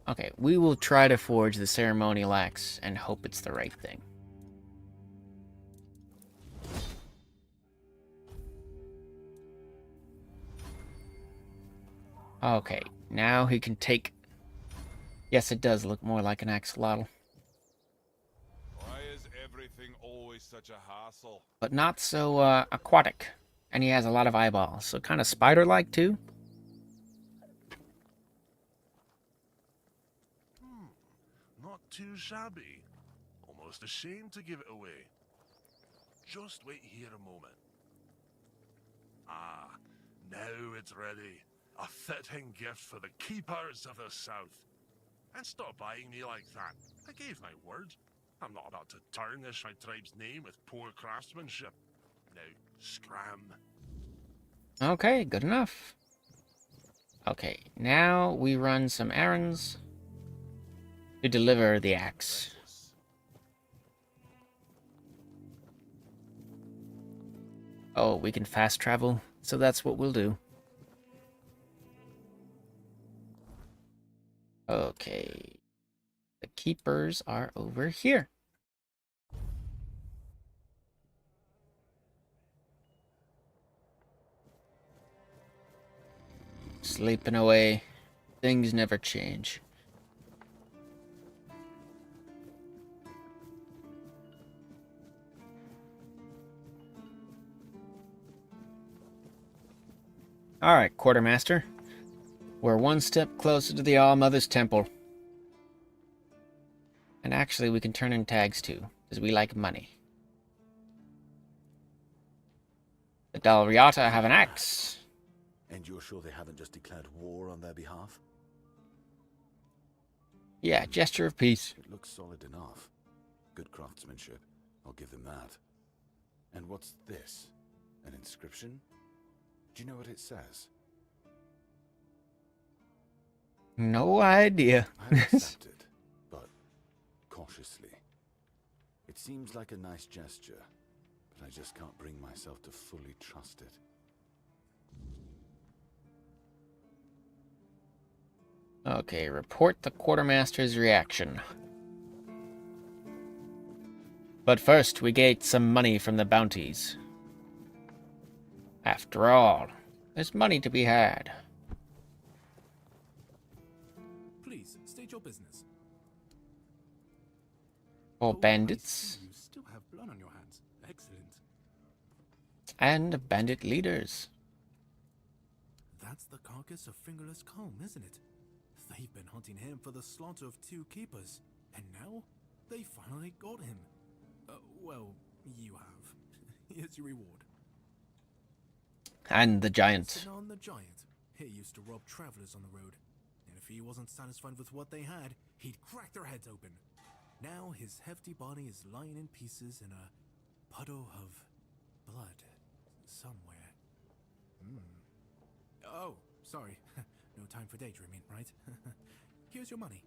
Okay, we will try to forge the ceremonial axe and hope it's the right thing. Okay, now he can take... Yes, it does look more like an axolotl. Why is everything always such a hassle? But not so aquatic. And he has a lot of eyeballs, so kind of spider-like too. too shabby. Almost ashamed to give it away. Just wait here a moment. Ah, now it's ready. A fitting gift for the keepers of the South. And stop eyeing me like that. I gave my word. I'm not about to tarnish my tribe's name with poor craftsmanship. Now, scram. Okay, good enough. Okay, now we run some errands to deliver the axe. Oh, we can fast travel, so that's what we'll do. Okay. The keepers are over here. Sleeping away. Things never change. Alright, Quartermaster. We're one step closer to the All-Mother's Temple. And actually, we can turn in tags too, because we like money. The Dalriata have an axe. And you're sure they haven't just declared war on their behalf? Yeah, gesture of peace. It looks solid enough. Good craftsmanship. I'll give them that. And what's this? An inscription? Do you know what it says? No idea. I'll accept it, but cautiously. It seems like a nice gesture, but I just can't bring myself to fully trust it. Okay, report the Quartermaster's reaction. But first, we get some money from the bounties. After all, there's money to be had. Please, state your business. For bandits You still have blood on your hands. Excellent. and bandit leaders. That's the carcass of Fingerless Comb, isn't it? They've been hunting him for the slaughter of 2 keepers, and now they finally got him. Well, you have. Here's your reward. And the giant. Sinon the giant. He used to rob travelers on the road, and if he wasn't satisfied with what they had, he'd crack their heads open. Now his hefty body is lying in pieces in a puddle of blood somewhere. Oh, sorry. No time for daydreaming, right? Here's your money.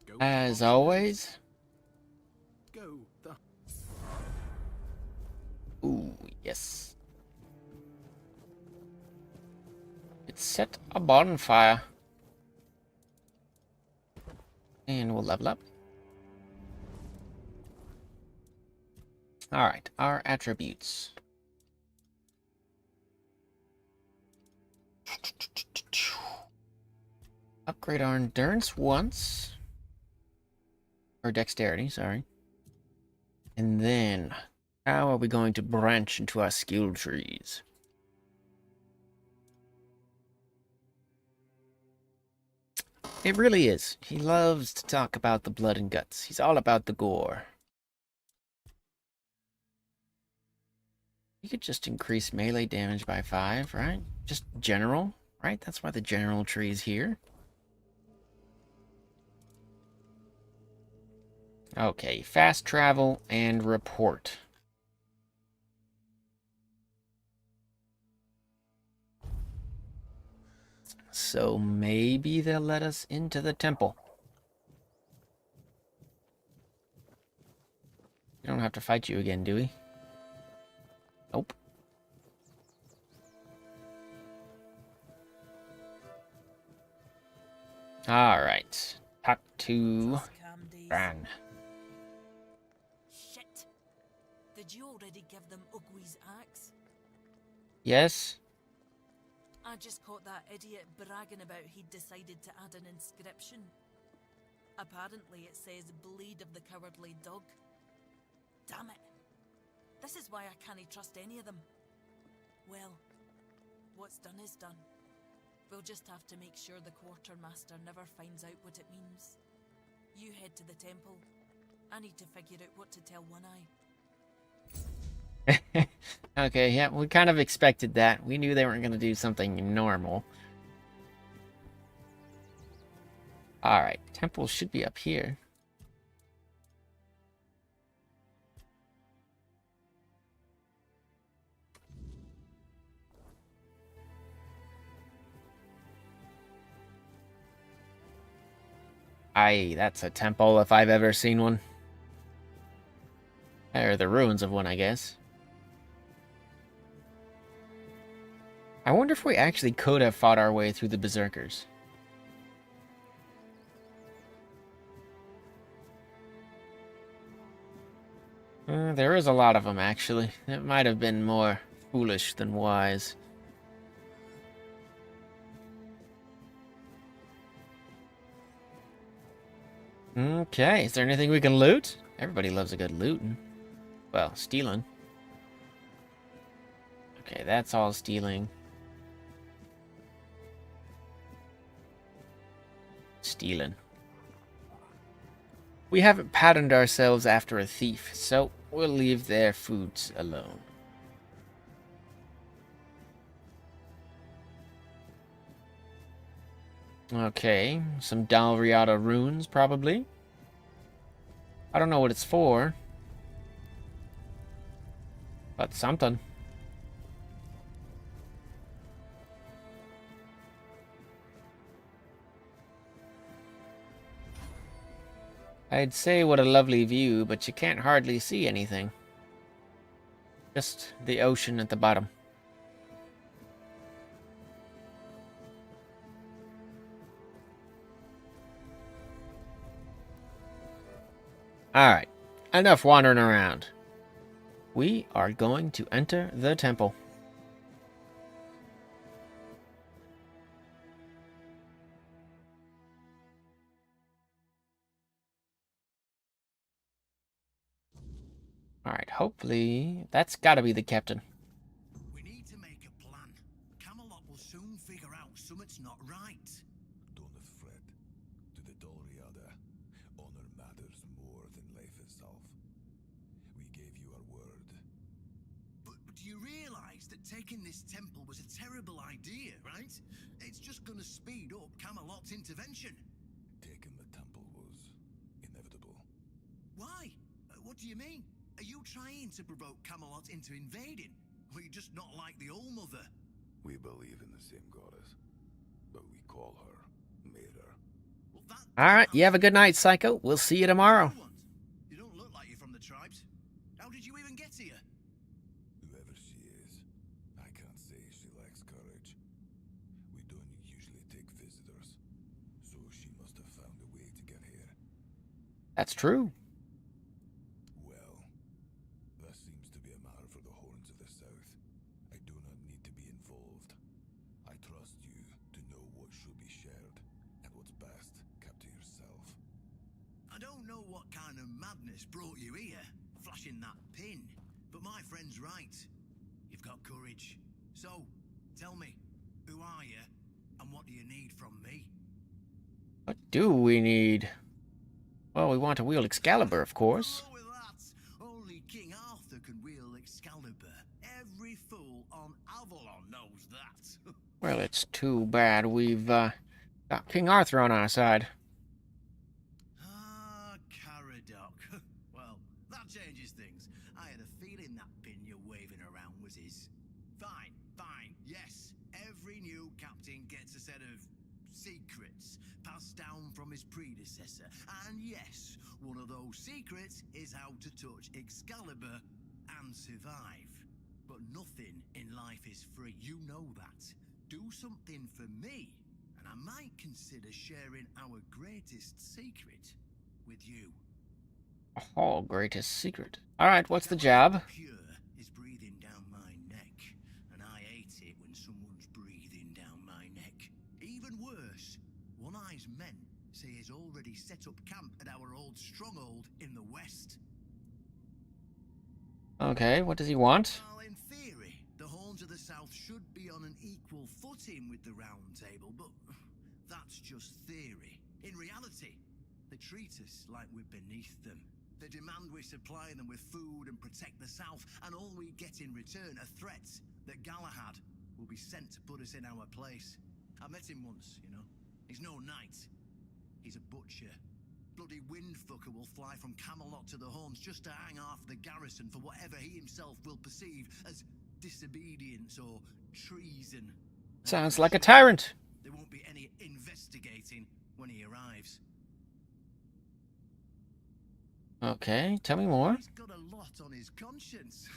Go As the always. Go the... Ooh, yes. Let's set a bonfire. And we'll level up. Alright, our attributes. Upgrade our endurance once. Or dexterity, sorry. And then, how are we going to branch into our skill trees? It really is. He loves to talk about the blood and guts. He's all about the gore. You could just increase melee damage by 5, right? Just general, right? That's why the general tree is here. Okay, fast travel and report. So maybe they'll let us into the temple. We don't have to fight you again, do we? Nope. Alright. Talk to Bran. Shit. Did you already give them Ugwi's axe? Yes? I just caught that idiot bragging about he'd decided to add an inscription. Apparently it says Bleed of the Cowardly Dog. Damn it. This is why I can't trust any of them. Well, what's done is done. We'll just have to make sure the quartermaster never finds out what it means. You head to the temple. I need to figure out what to tell One Eye. Okay, yeah, we kind of expected that. We knew they weren't going to do something normal. Alright, temple should be up here. Aye, that's a temple if I've ever seen one. Or the ruins of one, I guess. I wonder if we actually could have fought our way through the berserkers. There is a lot of them, actually. It might have been more foolish than wise. Okay, is there anything we can loot? Everybody loves a good looting. Well, stealing. Okay, that's all stealing. Stealing. We haven't patterned ourselves after a thief, so we'll leave their foods alone. Okay, some Dalriada runes, probably. I don't know what it's for. But something. I'd say what a lovely view, but you can't hardly see anything. Just the ocean at the bottom. Alright, enough wandering around. We are going to enter the temple. Alright, hopefully that's gotta be the captain. We need to make a plan. Camelot will soon figure out something's not right. Don't fret. To the Dalriada, honor matters more than life itself. We gave you our word. But do you realize that taking this temple was a terrible idea, right? It's just gonna speed up Camelot's intervention. Taking the temple was inevitable. Why? What do you mean? Are you trying to provoke Camelot into invading? Or are you just not like the Old Mother? We believe in the same goddess, but we call her Mirror. Well, Alright, you have a good night, Psycho. We'll see you tomorrow. You don't look like you're from the tribes. How did you even get here? Whoever she is, I can't say she lacks courage. We don't usually take visitors, so she must have found a way to get here. That's true. Well, that seems to be a matter for the Horns of the South. I do not need to be involved. I trust you to know what should be shared, and what's best kept to yourself. I don't know what kind of madness brought you here, flashing that pin, but my friend's right. You've got courage. So, tell me, who are you, and what do you need from me? What do we need? Well, we want to wield Excalibur, of course. Oh, with that, only King Arthur can wield Excalibur. Every fool on Avalon knows that. Well, it's too bad we've got King Arthur on our side. Ah, Caradoc. Well, that changes things. I had a feeling that pin you're waving around was his. Fine, fine, yes. Every new captain gets a set of secrets passed down from his predecessor. And yes, one of those secrets is how to touch Excalibur and survive. But nothing in life is free, you know that. Do something for me, and I might consider sharing our greatest secret with you. Oh, greatest secret. Alright, what's the job? Pure is breathing down my neck, and I hate it when someone's breathing down my neck. Even worse, One Eye's men say he's already set up camp at our old stronghold in the west. Okay, what does he want? Well, in theory, the Horns of the South should be on an equal footing with the Round Table, but that's just theory. In reality, They treat us like we're beneath them. They demand we supply them with food and protect the South, and all we get in return are threats that Galahad will be sent to put us in our place. I met him once, you know. He's no knight. He's a butcher. Bloody windfucker will fly from Camelot to the Horns just to hang half the garrison for whatever he himself will perceive as disobedience or treason. Sounds like a tyrant. There won't be any investigating when he arrives. Okay, tell me more. He's got a lot on his conscience.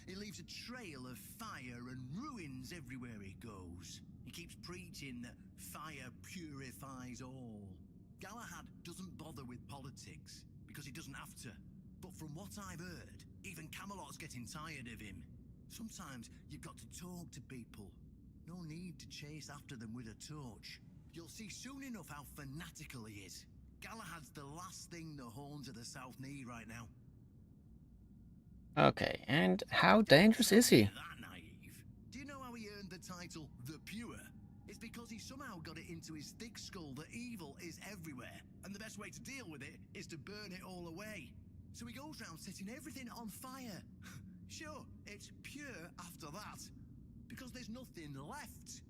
He leaves a trail of fire and ruins everywhere he goes. He keeps preaching that fire purifies all. Galahad doesn't bother with politics because he doesn't have to. But from what I've heard, even Camelot's getting tired of him. Sometimes you've got to talk to people. No need to chase after them with a torch. You'll see soon enough how fanatical he is. Galahad's the last thing the Horns of the South need right now. Okay, and how dangerous is he? That naive. Do you know how he earned the title The Pure? It's because he somehow got it into his thick skull that evil is everywhere, and the best way to deal with it is to burn it all away. So he goes round setting everything on fire. Sure, it's pure after that, because there's nothing left.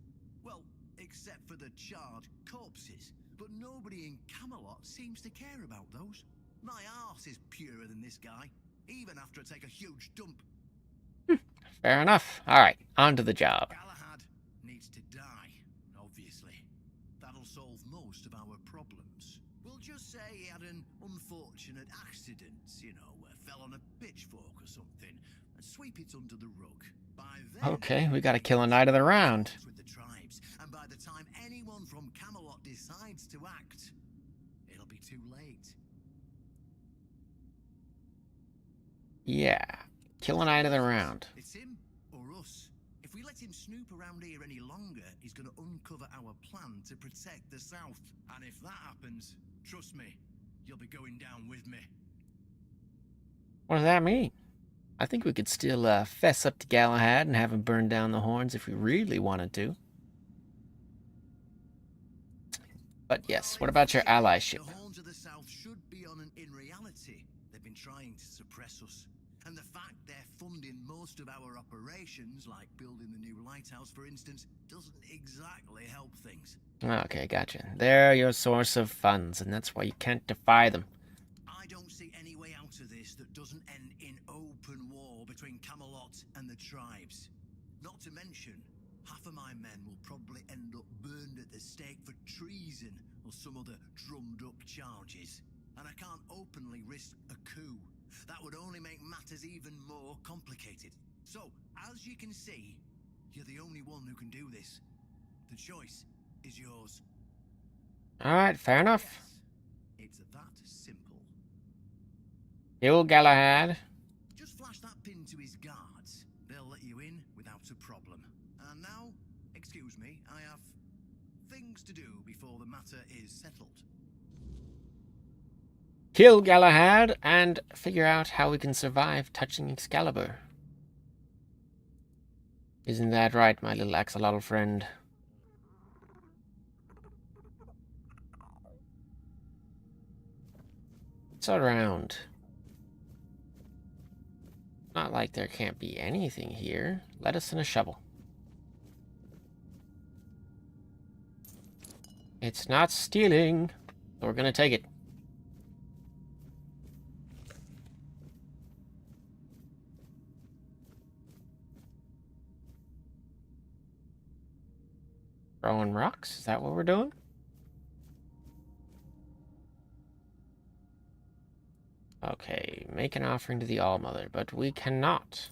Well, except for the charred corpses. But nobody in Camelot seems to care about those. My arse is purer than this guy, even after I take a huge dump. Fair enough. Alright, on to the job. Galahad needs to die, obviously. That'll solve most of our problems. We'll just say he had an unfortunate accident, you know, fell on a pitchfork or something, and sweep it under the rug. By then, Okay, we gotta kill a knight of the round. with the tribes, and by the time anyone from Camelot decides to act, it'll be too late. Yeah, kill a knight of the round. It's him or us. If we let him snoop around here any longer, he's going to uncover our plan to protect the South. And if that happens, trust me, you'll be going down with me. What does that mean? I think we could still fess up to Galahad and have him burn down the horns if we really wanted to. But yes, what about your allyship? The Horns of the South should be on an in reality. They've been trying to suppress us. And the fact they're funding most of our operations, like building the new lighthouse, for instance, doesn't exactly help things. Okay, gotcha. They're your source of funds, and that's why you can't defy them. I don't see any way out of this that doesn't end in open war between Camelot and the tribes. Not to mention, half of my men will probably end up burned at the stake for treason or some other drummed-up charges. And I can't openly risk a coup. That would only make matters even more complicated. So, as you can see, you're the only one who can do this. The choice is yours. Alright, fair enough. Yes, it's that simple. Kill Galahad. Just flash that pin to his guards. They'll let you in without a problem. And now, excuse me, I have things to do before the matter is settled. Kill Galahad and figure out how we can survive touching Excalibur. Isn't that right, my little axolotl friend? It's around. Not like there can't be anything here. Lettuce and a shovel. It's not stealing. So we're gonna take it. Throwing rocks? Is that what we're doing? Okay, make an offering to the All-Mother, but we cannot.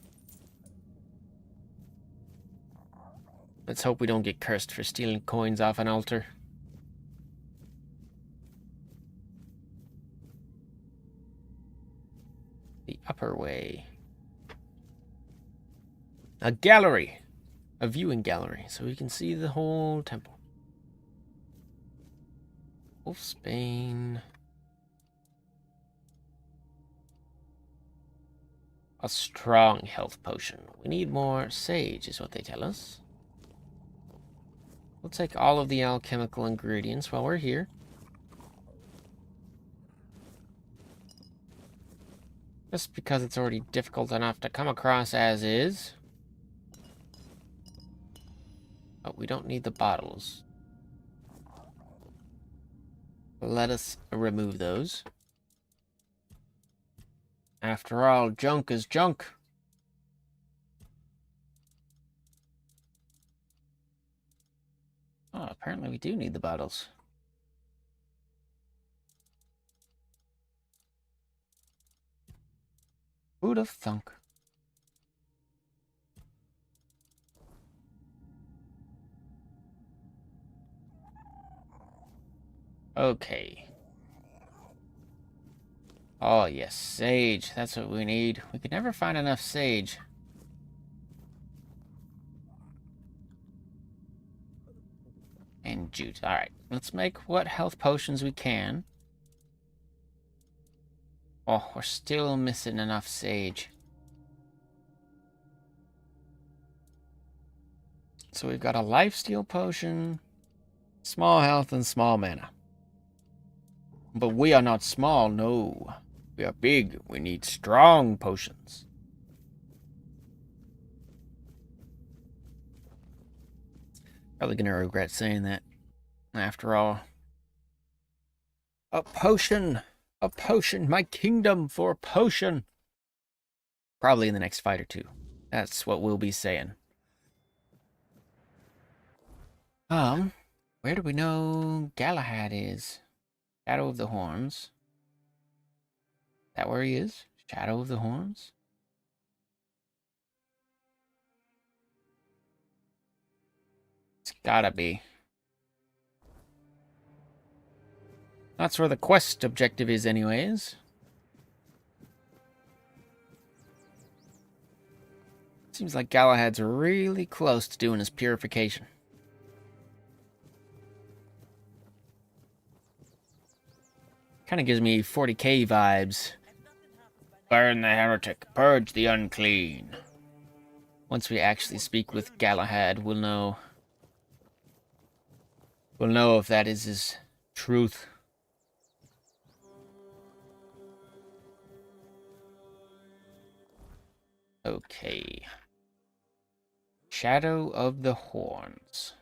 Let's hope we don't get cursed for stealing coins off an altar. The upper way. A gallery. A viewing gallery, so we can see the whole temple. Wolfsbane. A strong health potion. We need more sage, is what they tell us. We'll take all of the alchemical ingredients while we're here. Just because it's already difficult enough to come across as is. But we don't need the bottles. Let us remove those. After all, junk is junk. Oh, apparently we do need the bottles. Who'd have thunk? Okay. Oh, yes, sage. That's what we need. We could never find enough sage. And jute. Alright, let's make what health potions we can. Oh, we're still missing enough sage. So we've got a lifesteal potion, small health, and small mana. But we are not small, no. We are big. We need strong potions. Probably gonna regret saying that. After all. A potion! A potion! My kingdom for a potion! Probably in the next fight or two. That's what we'll be saying. Where do we know Galahad is? Shadow of the Horns. Is that where he is? Shadow of the Horns? It's gotta be. That's where the quest objective is anyways. Seems like Galahad's really close to doing his purification. Kind of gives me 40k vibes. Burn the heretic, purge the unclean. Once we actually speak with Galahad, we'll know. We'll know if that is his truth. Okay. Shadow of the Horns.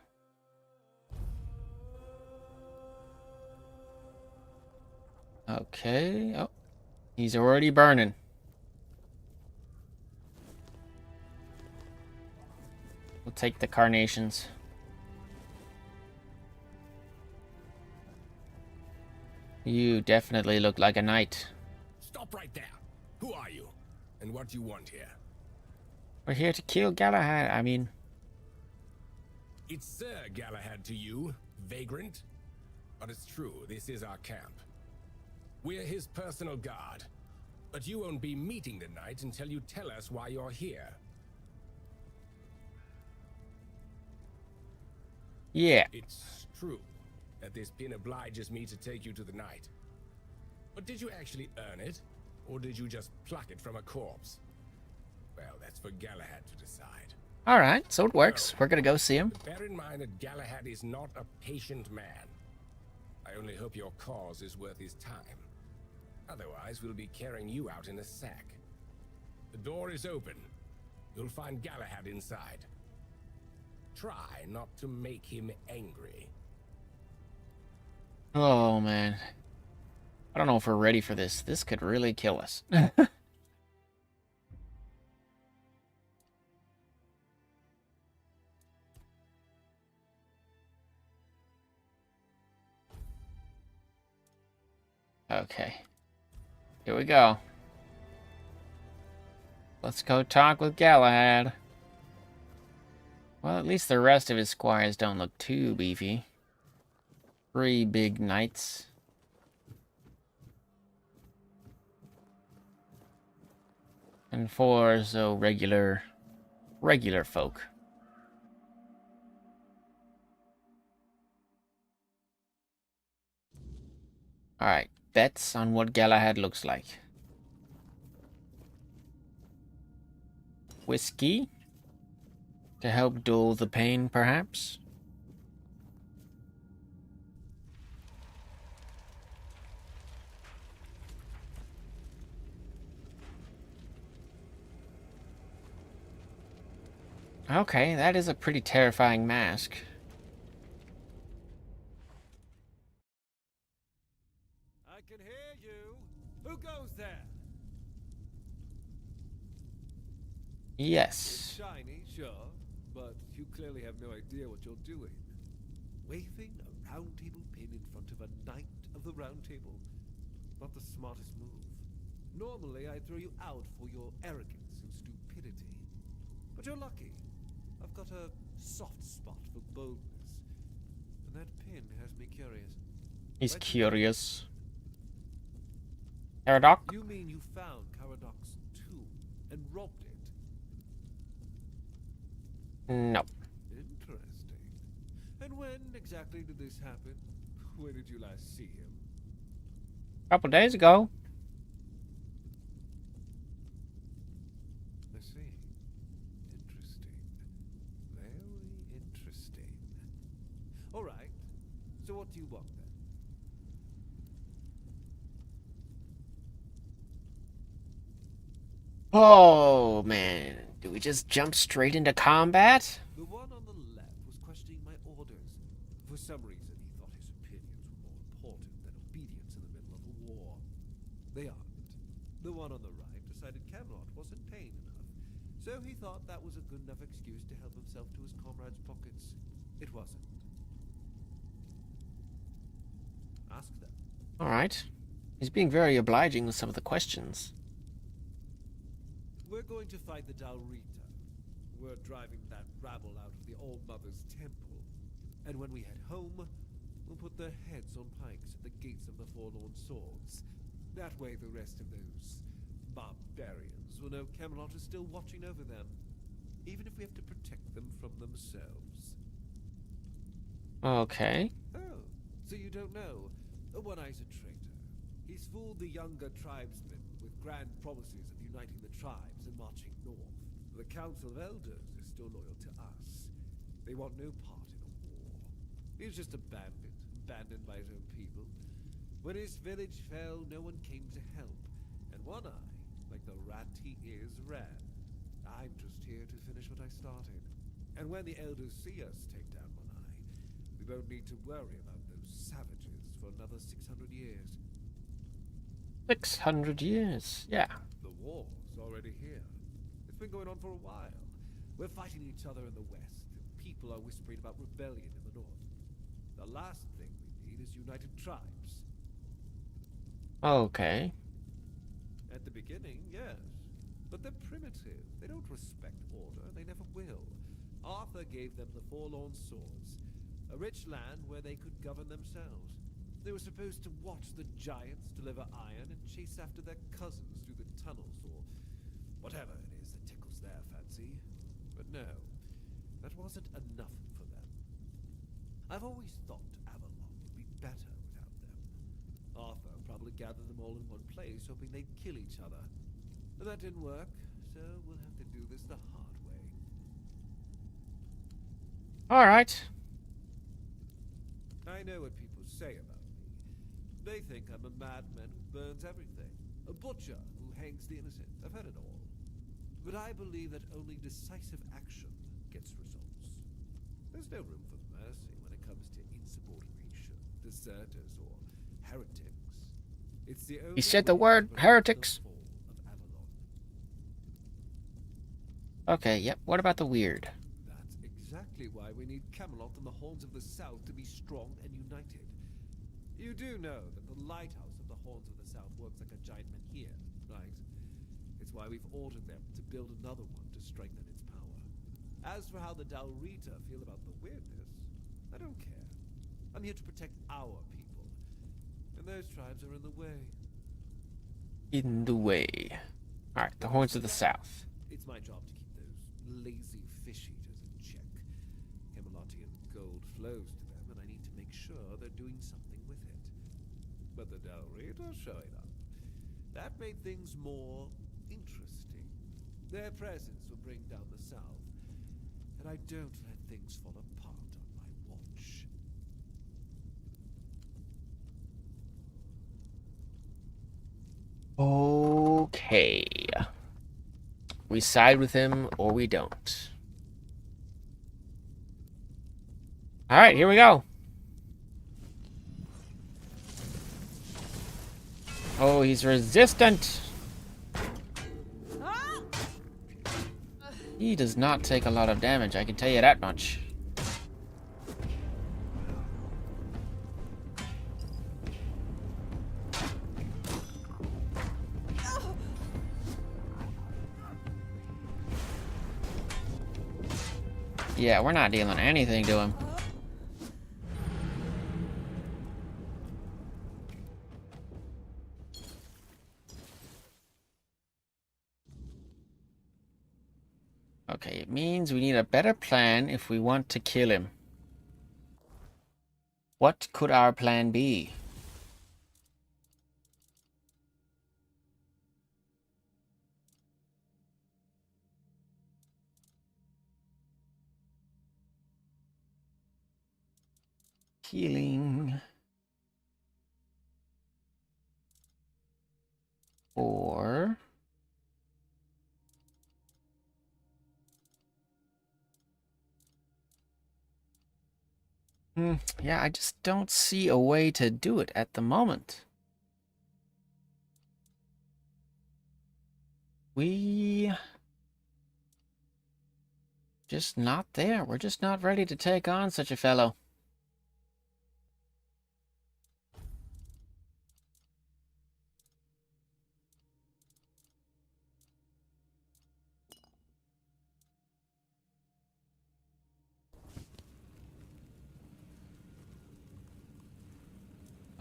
Okay. Oh, he's already burning. We'll take the carnations. You definitely look like a knight. Stop right there. Who are you? And what do you want here? We're here to kill Galahad, I mean. It's Sir Galahad to you, vagrant. But it's true, this is our camp. We're his personal guard. But you won't be meeting the knight until you tell us why you're here. Yeah. It's true that this pin obliges me to take you to the knight. But did you actually earn it? Or did you just pluck it from a corpse? Well, that's for Galahad to decide. Alright, so it works. We're gonna go see him. Bear in mind that Galahad is not a patient man. I only hope your cause is worth his time. Otherwise, we'll be carrying you out in a sack. The door is open. You'll find Galahad inside. Try not to make him angry. Oh, man. I don't know if we're ready for this. This could really kill us. Okay. Here we go. Let's go talk with Galahad. Well, at least the rest of his squires don't look too beefy. 3 big knights. And 4 so regular folk. Alright, bets on what Galahad looks like. Whiskey? To help dull the pain, perhaps? Okay, that is a pretty terrifying mask. I can hear you. Who goes there? Yes. It's shiny, sure, but you clearly have no idea what you're doing. Waving a round table pin in front of a knight of the round table. Not the smartest move. Normally, I'd throw you out for your arrogance and stupidity. But you're lucky. I've got a soft spot for boldness. And that pin has me curious. He's curious. Caradoc? You mean you found Caradoc's tomb and robbed it? No. Interesting. And when exactly did this happen? Where did you last see him? A couple days ago. I see. Interesting. Very interesting. All right. So what do you want then? Oh, man. Do we just jump straight into combat? The one on the left was questioning my orders. For some reason, he thought his opinions were more important than obedience in the middle of a war. They aren't. The one on the right decided Camelot wasn't paying enough, so he thought that was a good enough excuse to help himself to his comrades' pockets. It wasn't. Ask them. All right. He's being very obliging with some of the questions. We're going to fight the Dalrita. We're driving that rabble out of the Old Mother's temple. And when we head home, we'll put their heads on pikes at the gates of the Forlorn Swords. That way the rest of those barbarians will know Camelot is still watching over them, even if we have to protect them from themselves. Okay. Oh, so you don't know? One-Eye's a traitor. He's fooled the younger tribesmen with grand promises of uniting the tribes and marching north. The Council of Elders is still loyal to us. They want no part in a war. He's just a bandit, abandoned by his own people. When his village fell, no one came to help. And One-Eye, like the rat he is, ran. I'm just here to finish what I started. And when the Elders see us take down One-Eye, we won't need to worry about those savages for another 600 years. 600 years, yeah. The war's already here. It's been going on for a while. We're fighting each other in the west, and people are whispering about rebellion in the north. The last thing we need is united tribes. Okay. At the beginning, yes. But they're primitive. They don't respect order, and they never will. Arthur gave them the Forlorn Swords, a rich land where they could govern themselves. They were supposed to watch the giants deliver iron and chase after their cousins through the tunnels, or whatever it is that tickles their fancy. But no, that wasn't enough for them. I've always thought Avalon would be better without them. Arthur probably gathered them all in one place, hoping they'd kill each other. But that didn't work, so we'll have to do this the hard way. All right. I know what people say about me. They think I'm a madman who burns everything. A butcher who hangs the innocent. I've heard it all. But I believe that only decisive action gets results. There's no room for mercy when it comes to insubordination, deserters, or heretics. It's the only He said the way word to prevent heretics. the fall of Avalon. Okay, yep. What about the weird? That's exactly why we need Camelot and the Horns of the South to be strong and united. You do know that the lighthouse of the Horns of the South works like a giant menhir, right? It's why we've ordered them to build another one to strengthen its power. As for how the Dalrita feel about the weirdness, I don't care. I'm here to protect our people. And those tribes are in the way. In the way. All right, the Horns of the South. It's my job to keep those lazy fish eaters in check. Camelotian gold flows to them, and I need to make sure they're doing something with it. But the Dalrita showing up. That made things more interesting. Their presence will bring down the South, and I don't let things fall apart on my watch. Okay. We side with him or we don't. Alright, here we go. Oh, he's resistant. He does not take a lot of damage, I can tell you that much. Yeah, we're not dealing anything to him. Okay, it means we need a better plan if we want to kill him. What could our plan be? Healing. Or... yeah, I just don't see a way to do it at the moment. We... just not there. We're just not ready to take on such a fellow.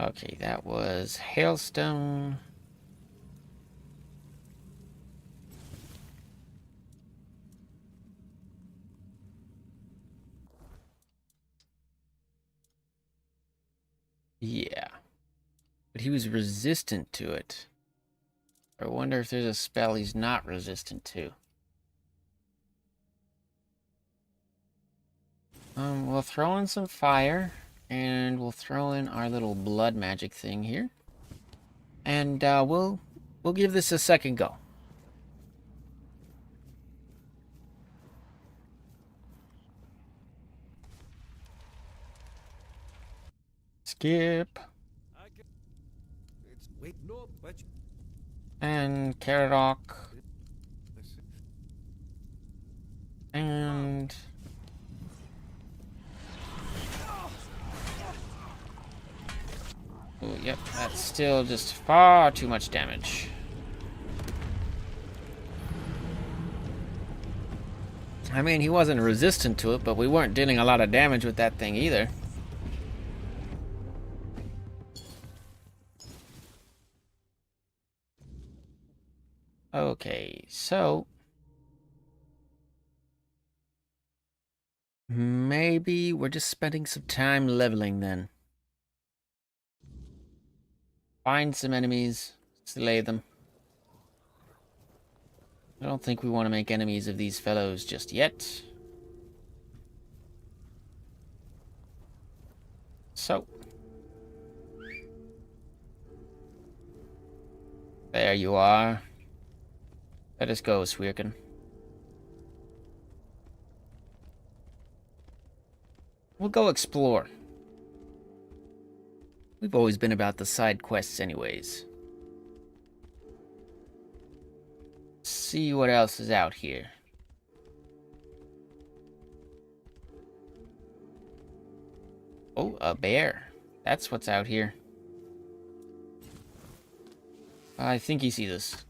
Okay, that was Hailstone. Yeah. But he was resistant to it. I wonder if there's a spell he's not resistant to. We'll throw in some fire, and we'll throw in our little blood magic thing here. And we'll give this a second go. Skip. Wait, no, but And Caradoc. And... oh, yep, that's still just far too much damage. I mean, he wasn't resistant to it, but we weren't dealing a lot of damage with that thing either. Okay, so... maybe we're just spending some time leveling then. Find some enemies, slay them. I don't think we want to make enemies of these fellows just yet. So. There you are. Let us go, Swirkin. We'll go explore. We've always been about the side quests anyways. See what else is out here. Oh, a bear. That's what's out here. I think he sees us.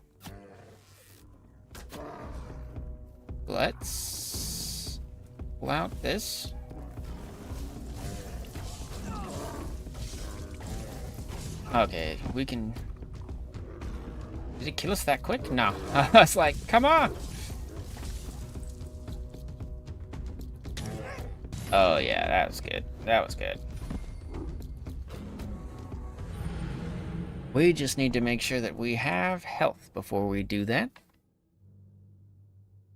Let's pull out this. Okay, we can... did it kill us that quick? No. I was like, come on! Oh yeah, that was good. That was good. We just need to make sure that we have health before we do that.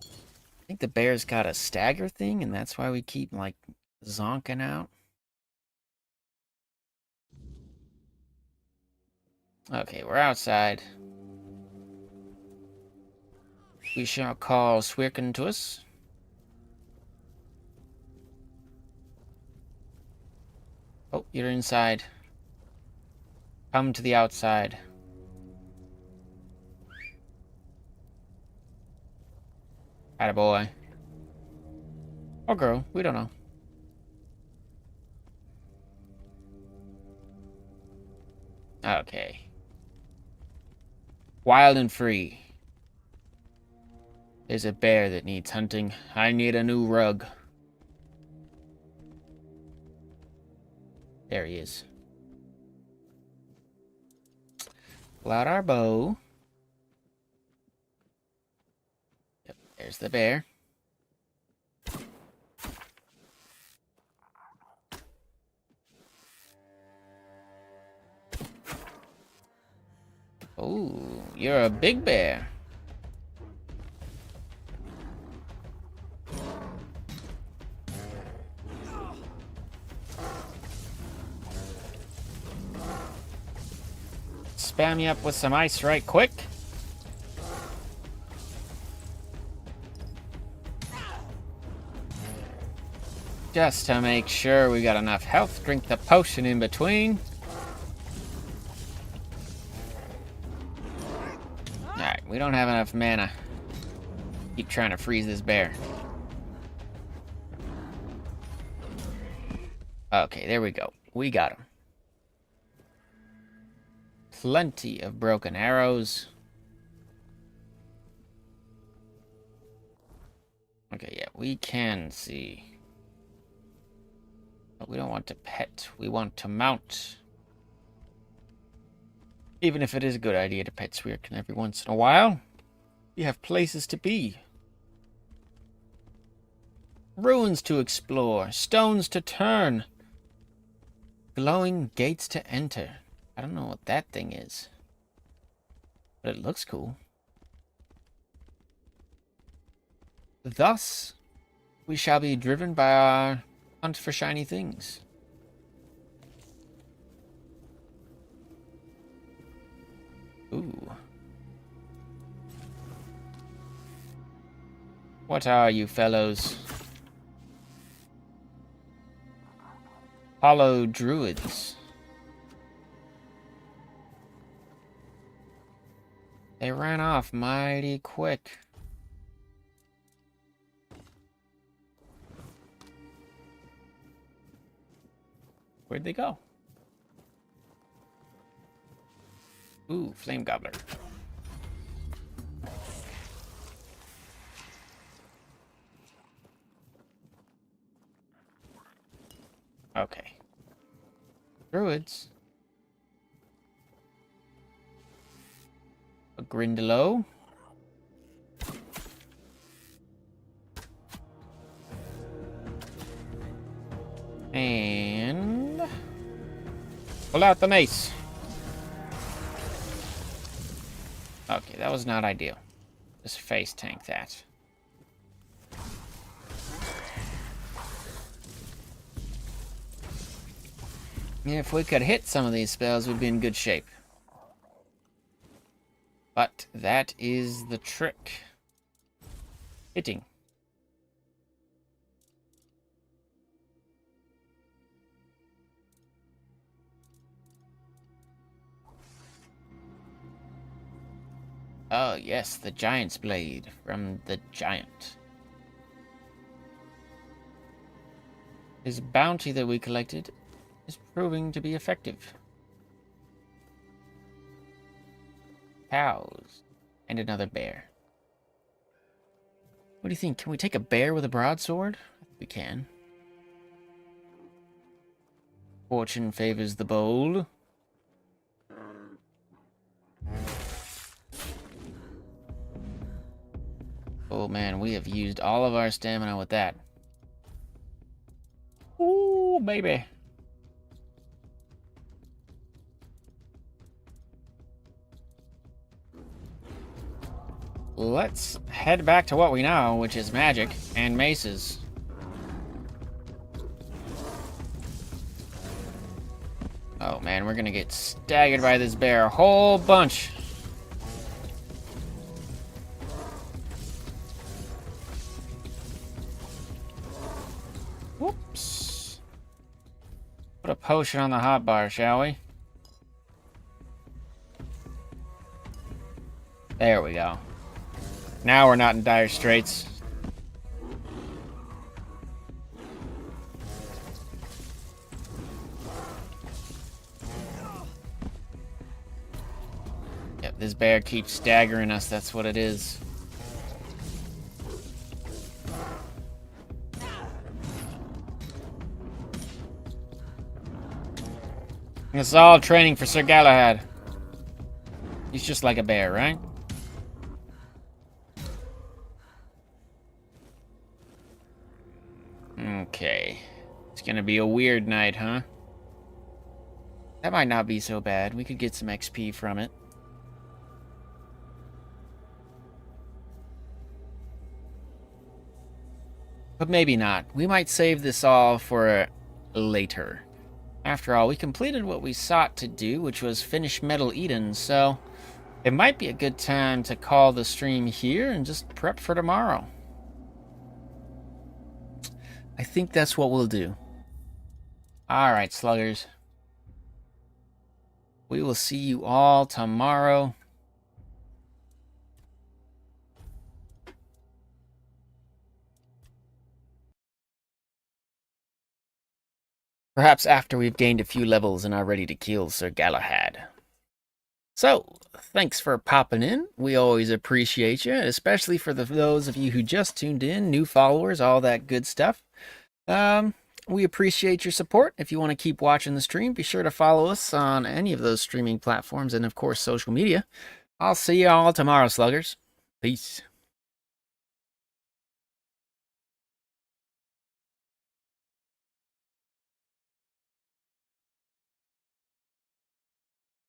I think the bear's got a stagger thing, and that's why we keep, like, zonking out. Okay, we're outside. We shall call Swirkin to us. you're inside. Come to the outside. Attaboy. Or girl, we don't know. Okay. Wild and free. There's a bear that needs hunting. I need a new rug. There he is. Pull out our bow. Yep, there's the bear. Oh, you're a big bear. Spam you up with some ice right quick. Just to make sure we got enough health, drink the potion in between. Alright, we don't have enough mana. Keep trying to freeze this bear. Okay, there we go. We got him. Plenty of broken arrows. Okay, yeah, we can see. But we don't want to pet. We want to mount. Even if it is a good idea to pet Sweerkin every once in a while, we have places to be. Ruins to explore. Stones to turn. Glowing gates to enter. I don't know what that thing is, but it looks cool. Thus, we shall be driven by our hunt for shiny things. Ooh. What are you fellows? Hollow druids. They ran off mighty quick. Where'd they go? Ooh, flame gobbler. Okay. Druids. A Grindalow. And pull out the mace. Okay, that was not ideal. Just face tank that. If we could hit some of these spells, we'd be in good shape. But that is the trick. Hitting. Oh yes, the Giant's Blade from the Giant. His bounty that we collected is proving to be effective. Cows. And another bear. What do you think? Can we take a bear with a broadsword? I think we can. Fortune favors the bold. Oh man, we have used all of our stamina with that. Ooh, baby. Let's head back to what we know, which is magic and maces. Oh man, we're gonna get staggered by this bear a whole bunch. Whoops. Put a potion on the hotbar, shall we? There we go. Now we're not in dire straits. Yep, this bear keeps staggering us, that's what it is. It's all training for Sir Galahad. He's just like a bear, right? Okay. It's gonna be a weird night, huh? That might not be so bad. We could get some XP from it. But maybe not. We might save this all for later. After all, we completed what we sought to do, which was finish Metal Eden, so it might be a good time to call the stream here and just prep for tomorrow. I think that's what we'll do. Alright, sluggers. We will see you all tomorrow. Perhaps after we've gained a few levels and are ready to kill Sir Galahad. So, thanks for popping in. We always appreciate you, especially for those of you who just tuned in, new followers, all that good stuff. We appreciate your support. If you want to keep watching the stream, be sure to follow us on any of those streaming platforms and, of course, social media. I'll see you all tomorrow, sluggers. Peace.